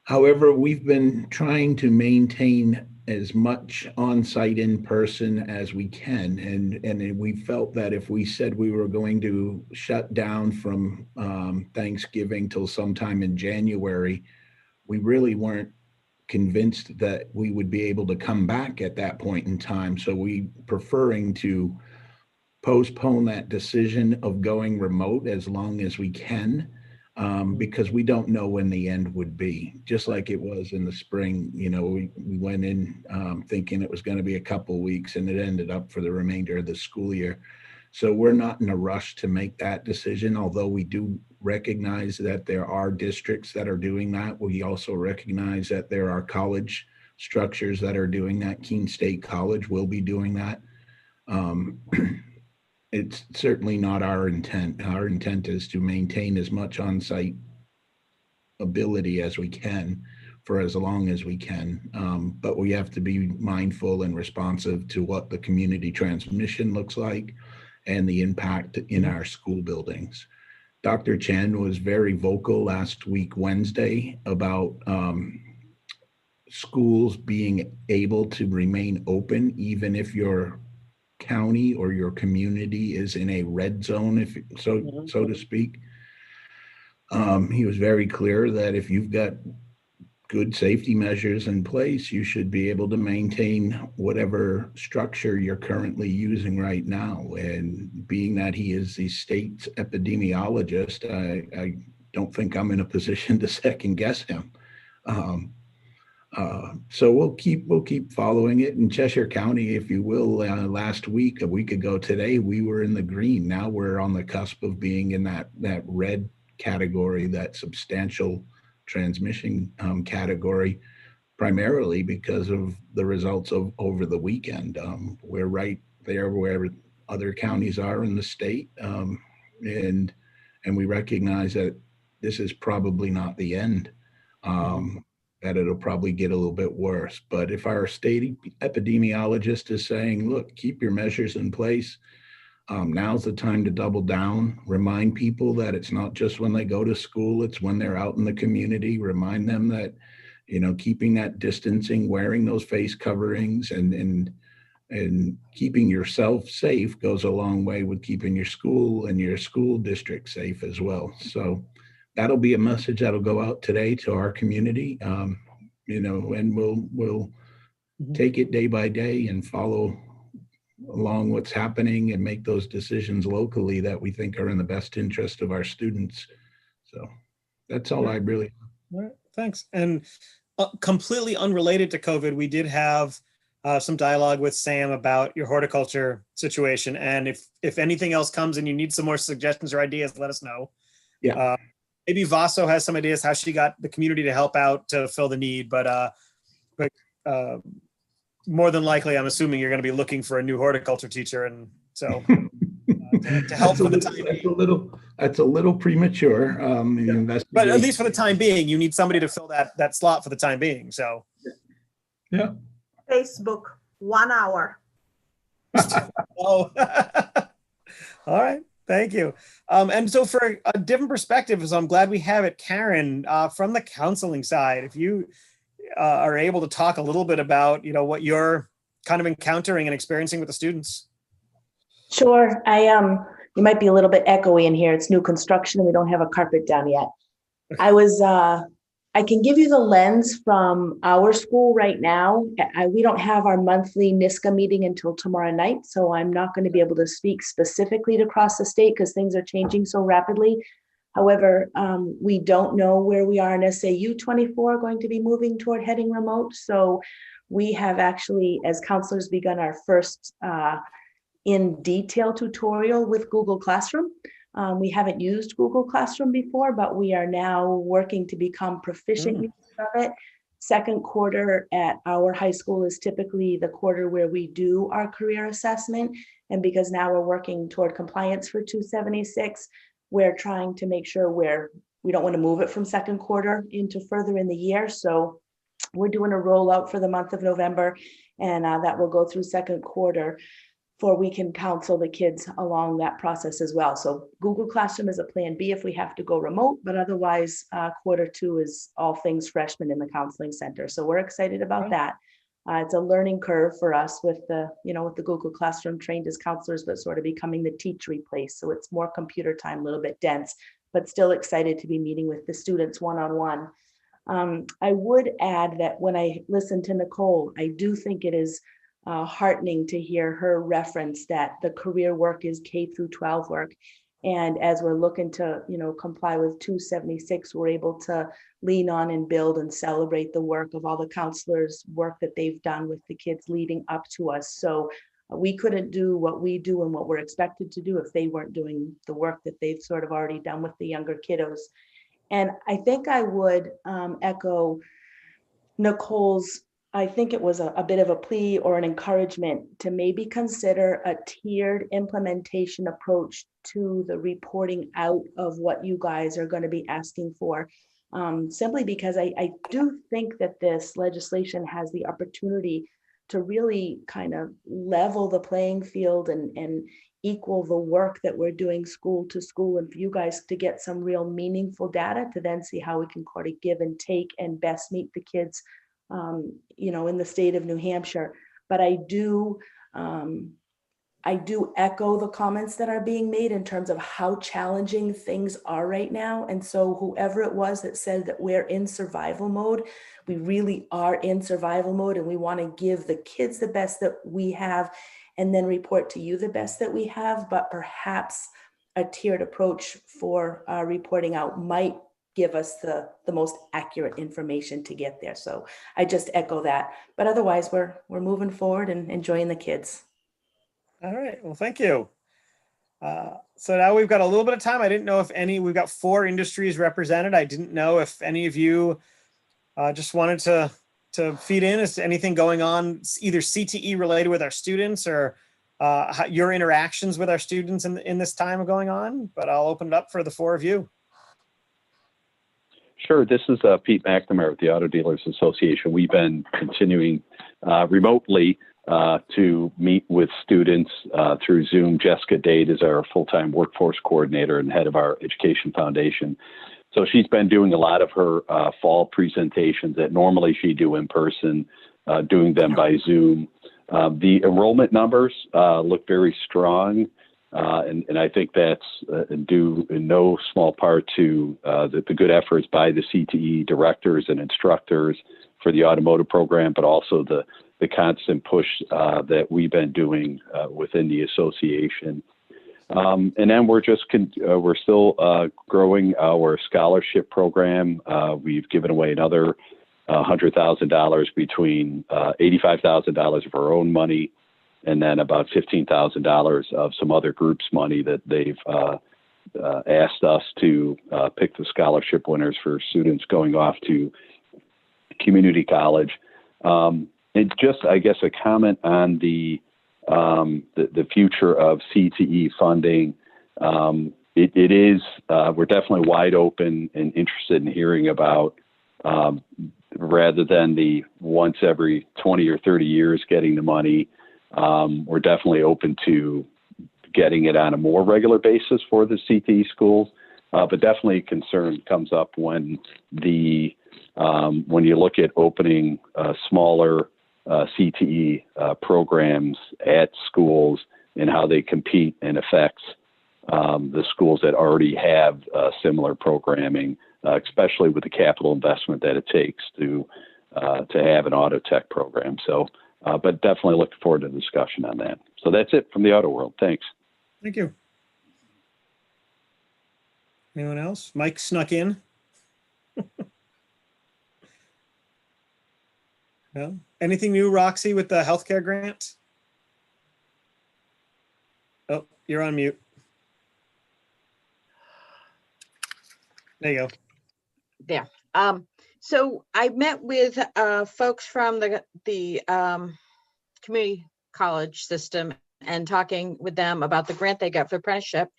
However, we've been trying to maintain as much on-site in person as we can. And we felt that if we said we were going to shut down from Thanksgiving till sometime in January, we really weren't convinced that we would be able to come back at that point in time. So we preferring to postpone that decision of going remote as long as we can. Because we don't know when the end would be. Just like it was in the spring, we went in thinking it was going to be a couple weeks, and it ended up for the remainder of the school year. So we're not in a rush to make that decision, although we do recognize that there are districts that are doing that. We also recognize that there are college structures that are doing that. Keene State College will be doing that. It's certainly not our intent. Our intent is to maintain as much on-site ability as we can for as long as we can. But we have to be mindful and responsive to what the community transmission looks like and the impact in our school buildings. Dr. Chen was very vocal last week, Wednesday, about schools being able to remain open even if you're county or your community is in a red zone, so to speak. He was very clear that if you've got good safety measures in place, you should be able to maintain whatever structure you're currently using right now. And being that he is the state's epidemiologist, I don't think I'm in a position to second guess him. So we'll keep following it. In Cheshire County, if you will, last week, a week ago today, we were in the green. Now we're on the cusp of being in that red category, that substantial transmission category, primarily because of the results of over the weekend. We're right there where other counties are in the state, and we recognize that this is probably not the end. That it'll probably get a little bit worse. But if our state epidemiologist is saying, look, keep your measures in place, now's the time to double down, remind people that it's not just when they go to school, it's when they're out in the community, remind them that, keeping that distancing, wearing those face coverings and keeping yourself safe goes a long way with keeping your school and your school district safe as well. So that'll be a message that'll go out today to our community, and we'll take it day by day and follow along what's happening and make those decisions locally that we think are in the best interest of our students. So that's all I really. All right, thanks. And completely unrelated to COVID, we did have some dialogue with Sam about your horticulture situation. And if anything else comes and you need some more suggestions or ideas, let us know. Yeah. Maybe Vaso has some ideas how she got the community to help out to fill the need, but more than likely, I'm assuming you're going to be looking for a new horticulture teacher, and so to help for the time being. That's a little premature. But at least for the time being, you need somebody to fill that slot for the time being. So yeah. Facebook, 1 hour. Oh, all right. Thank you. And so for a different perspective, so I'm glad we have it, Karen, from the counseling side, if you are able to talk a little bit about, what you're kind of encountering and experiencing with the students. Sure. You might be a little bit echoey in here. It's new construction and we don't have a carpet down yet. I can give you the lens from our school right now. We don't have our monthly NISCA meeting until tomorrow night, so I'm not going to be able to speak specifically to across the state because things are changing so rapidly. However, we don't know where we are in SAU 24 going to be moving toward heading remote. So we have actually, as counselors, begun our first in detail tutorial with Google Classroom. We haven't used Google Classroom before, but we are now working to become proficient users of it. Second quarter at our high school is typically the quarter where we do our career assessment. And because now we're working toward compliance for 276, we're trying to make sure we don't want to move it from second quarter into further in the year. So we're doing a rollout for the month of November, and that will go through second quarter for we can counsel the kids along that process as well. So Google Classroom is a plan B if we have to go remote, but otherwise quarter two is all things freshmen in the counseling center. So we're excited about that. It's a learning curve for us with the Google Classroom, trained as counselors, but sort of becoming the teachery place. So it's more computer time, a little bit dense, but still excited to be meeting with the students one-on-one. I would add that when I listen to Nicole, I do think it is heartening to hear her reference that the career work is K through 12 work. And as we're looking to, comply with 276, we're able to lean on and build and celebrate the work of all the counselors' work that they've done with the kids leading up to us. So we couldn't do what we do and what we're expected to do if they weren't doing the work that they've sort of already done with the younger kiddos. And I think I would echo Nicole's, I think it was a bit of a plea or an encouragement to maybe consider a tiered implementation approach to the reporting out of what you guys are going to be asking for. Simply because I do think that this legislation has the opportunity to really kind of level the playing field and equal the work that we're doing school to school, and for you guys to get some real meaningful data to then see how we can kind of give and take and best meet the kids in the state of New Hampshire. But I do echo the comments that are being made in terms of how challenging things are right now. And so whoever it was that said that we're in survival mode, we really are in survival mode, and we want to give the kids the best that we have and then report to you the best that we have. But perhaps a tiered approach for reporting out might give us the most accurate information to get there. So I just echo that. But otherwise, we're moving forward and enjoying the kids. All right. Well, thank you. So now we've got a little bit of time. I didn't know if we've got 4 industries represented. I didn't know if any of you just wanted to feed in as to anything going on, either CTE related with our students or your interactions with our students in this time going on. But I'll open it up for the 4 of you. Sure. This is Pete McNamara with the Auto Dealers Association. We've been continuing remotely to meet with students through Zoom. Jessica Dade is our full-time workforce coordinator and head of our education foundation. So she's been doing a lot of her fall presentations that normally she'd do in person, doing them by Zoom. The enrollment numbers look very strong. And I think that's due in no small part to the good efforts by the CTE directors and instructors for the automotive program, but also the the constant push that we've been doing within the association. And then we're still growing our scholarship program. We've given away another $100,000 between $85,000 of our own money and then about $15,000 of some other groups' money that they've asked us to pick the scholarship winners for students going off to community college. And just, I guess, a comment on the future of CTE funding. It is, we're definitely wide open and interested in hearing about, rather than the once every 20 or 30 years getting the money, we're definitely open to getting it on a more regular basis for the CTE schools. But definitely concern comes up when you look at opening smaller CTE programs at schools and how they compete and affects the schools that already have similar programming, especially with the capital investment that it takes to have an auto tech program. So, but definitely looking forward to the discussion on that. So that's it from the auto world. Thanks. Thank you. Anyone else? Mike snuck in. No? Anything new, Roxy, with the healthcare grant? Oh, you're on mute. There you go. There. So I met with folks from the community college system and talking with them about the grant they got for apprenticeship.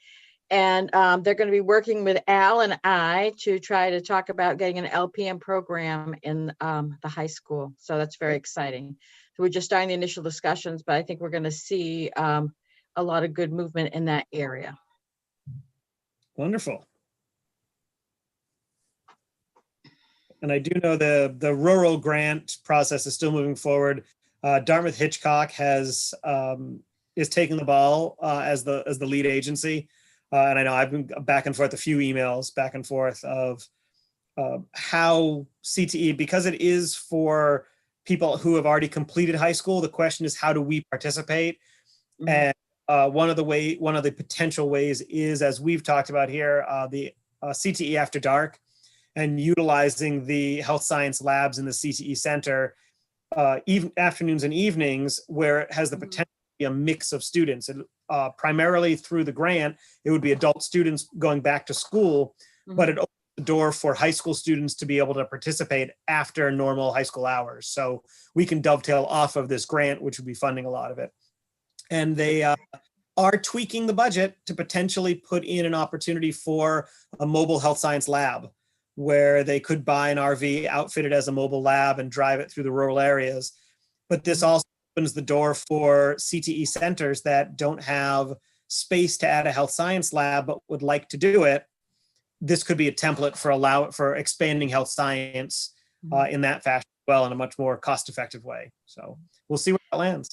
And they're going to be working with Al and I to try to talk about getting an LPN program in the high school. So that's very exciting. So we're just starting the initial discussions, but I think we're going to see a lot of good movement in that area. Wonderful. And I do know the rural grant process is still moving forward. Dartmouth Hitchcock is taking the ball as the lead agency. And I know I've been back and forth a few emails back and forth of how CTE, because it is for people who have already completed high school, the question is, how do we participate? Mm-hmm. And one of the potential ways is, as we've talked about here, the CTE After Dark, and utilizing the health science labs in the CTE center, even afternoons and evenings, where it has the potential to be a mix of students. And primarily through the grant, it would be adult students going back to school, but it opens the door for high school students to be able to participate after normal high school hours. So we can dovetail off of this grant, which would be funding a lot of it. And they are tweaking the budget to potentially put in an opportunity for a mobile health science lab, where they could buy an RV, outfit it as a mobile lab, and drive it through the rural areas. But this also opens the door for CTE centers that don't have space to add a health science lab but would like to do it. This could be a template for expanding health science in that fashion as well, in a much more cost-effective way. So we'll see where that lands.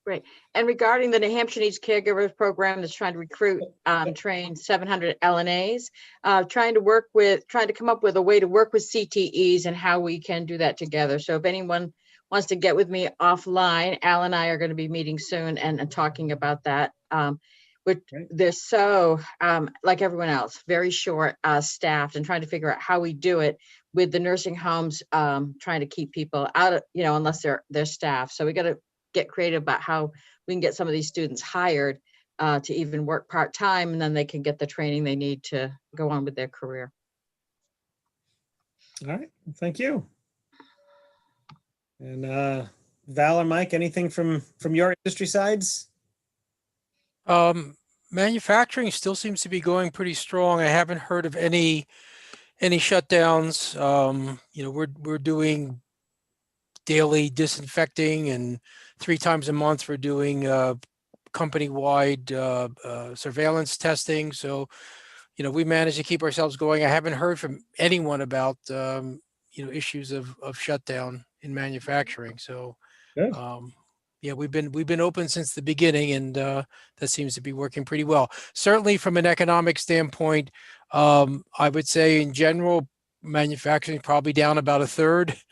Great. And regarding the New Hampshire Needs Caregivers program that's trying to recruit, train 700 LNAs, trying to come up with a way to work with CTEs and how we can do that together. So if anyone wants to get with me offline, Al and I are going to be meeting soon and talking about that. They're so, like everyone else, very short staffed, and trying to figure out how we do it with the nursing homes, trying to keep people out of, unless they're staffed. So we got to get creative about how we can get some of these students hired to even work part-time, and then they can get the training they need to go on with their career. All right, thank you. And Val or Mike, anything from your industry sides? Manufacturing still seems to be going pretty strong. I haven't heard of any shutdowns. We're doing daily disinfecting, and 3 times a month we're doing company-wide surveillance testing. So, we manage to keep ourselves going. I haven't heard from anyone about issues of shutdown in manufacturing. So, yeah, we've been open since the beginning, and that seems to be working pretty well. Certainly, from an economic standpoint, I would say in general, manufacturing is probably down about 1/3.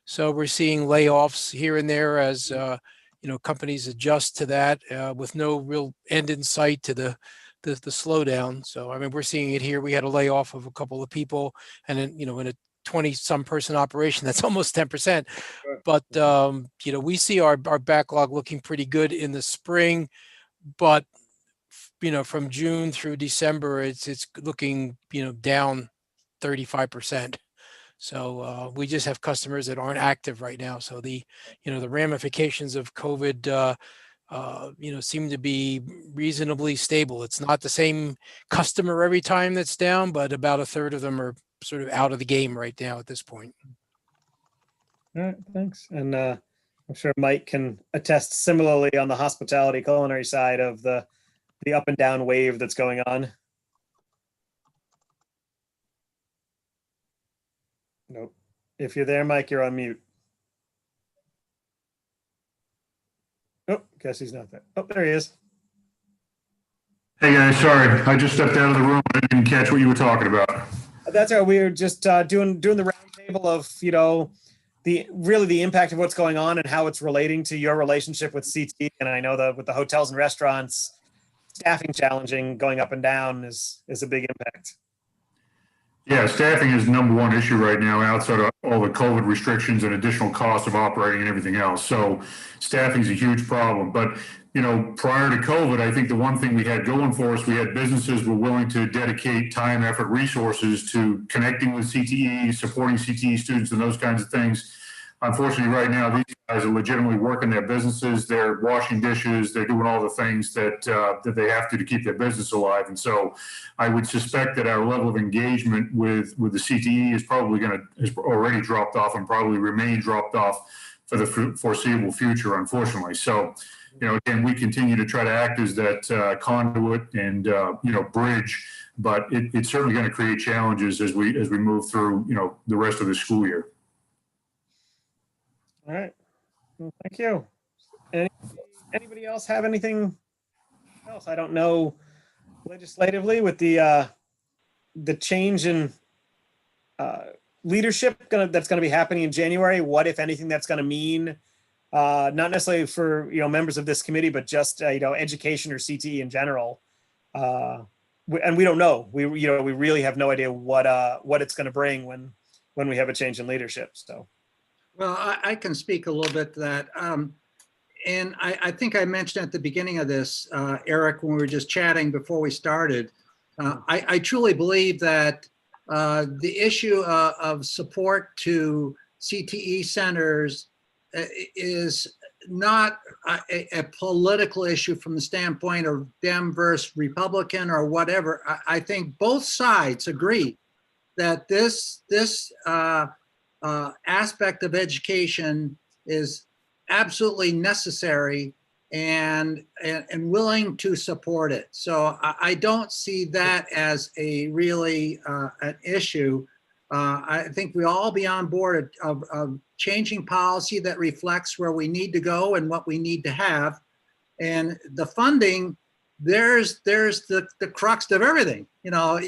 So we're seeing layoffs here and there as, companies adjust to that with no real end in sight to the slowdown. So, I mean, we're seeing it here. We had a layoff of a couple of people and then, in a 20 some person operation, that's almost 10%. But, we see our backlog looking pretty good in the spring, but from June through December, it's looking, down 35%. So we just have customers that aren't active right now. So the ramifications of COVID, seem to be reasonably stable. It's not the same customer every time that's down, but about a third of them are sort of out of the game right now at this point. All right, thanks. And I'm sure Mike can attest similarly on the hospitality culinary side of the up and down wave that's going on. Nope. If you're there, Mike, you're on mute. Oh, guess he's not there. Oh, there he is. Hey guys, sorry, I just stepped out of the room. I didn't catch what you were talking about. That's all right. We were just doing the roundtable of the impact of what's going on and how it's relating to your relationship with CT. And I know with the hotels and restaurants, staffing challenging going up and down is a big impact. Yeah, staffing is the number one issue right now outside of all the COVID restrictions and additional costs of operating and everything else. So staffing is a huge problem. But, prior to COVID, I think the one thing we had going for us, we had businesses were willing to dedicate time, effort, resources to connecting with CTE, supporting CTE students and those kinds of things. Unfortunately, right now, these guys are legitimately working their businesses. They're washing dishes. They're doing all the things that they have to keep their business alive. And so I would suspect that our level of engagement with the CTE is probably has already dropped off and probably remain dropped off for the foreseeable future, unfortunately. So, again, we continue to try to act as that conduit and, bridge, but it's certainly going to create challenges as we move through, the rest of the school year. All right. Well, thank you. Anybody else have anything else? I don't know legislatively with the change in leadership that's going to be happening in January. What, if anything, that's going to mean, not necessarily for members of this committee, but just education or CTE in general. And we don't know. We really have no idea what it's going to bring when we have a change in leadership. So. Well, I can speak a little bit to that. And I think I mentioned at the beginning of this, Eric, when we were just chatting before we started, I truly believe that the issue of support to CTE centers is not a political issue from the standpoint of Dem versus Republican or whatever. I think both sides agree that this aspect of education is absolutely necessary and willing to support it. So I don't see that as a really an issue. I think we all be on board of changing policy that reflects where we need to go and what we need to have. And the funding, there's the crux of everything. But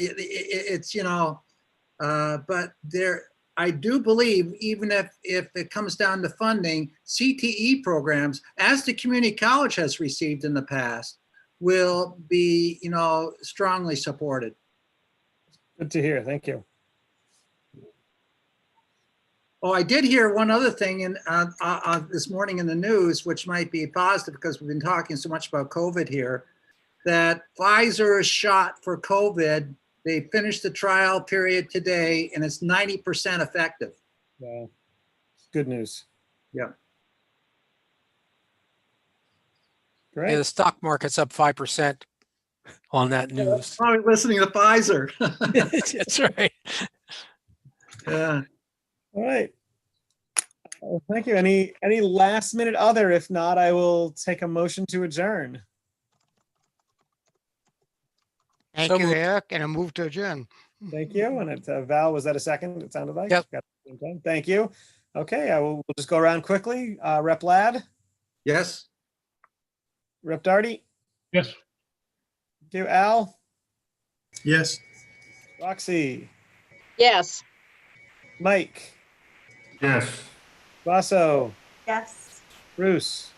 I do believe even if it comes down to funding, CTE programs, as the community college has received in the past, will be, strongly supported. Good to hear. Thank you. Oh, I did hear one other thing this morning in the news, which might be positive because we've been talking so much about COVID here, that Pfizer's shot for COVID, they finished the trial period today and it's 90% effective. Wow. Good news. Yeah. Great. Yeah, the stock market's up 5% on that news. Probably listening to Pfizer. That's right. Yeah. All right. Well, thank you. Any last minute other? If not, I will take a motion to adjourn. Thank you, Eric, and I move to adjourn. Thank you. And it's Val, was that a second? It sounded like. Yep. Thank you. Okay, we'll just go around quickly. Rep Ladd, Yes. Rep Darty, Yes. thank you. Al, Yes. Roxy, Yes. Mike, Yes. Basso, Yes. Bruce.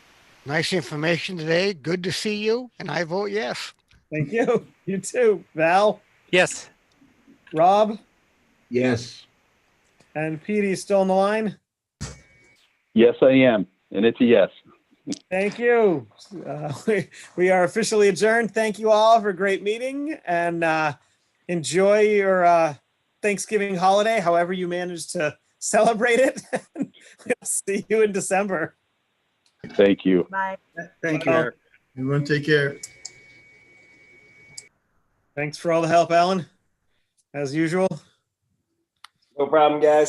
Nice information today. Good to see you, and I vote yes. Thank you. You too. Val, Yes. Rob, Yes. and Petey still on the line. Yes, I am. And it's a yes. Thank you. We are officially adjourned. Thank you all for a great meeting, and enjoy your Thanksgiving holiday, however you manage to celebrate it. We'll see you in December. Thank you. Bye. Thank you, Well, Eric. Everyone take care. Thanks for all the help, Alan, as usual. No problem, guys.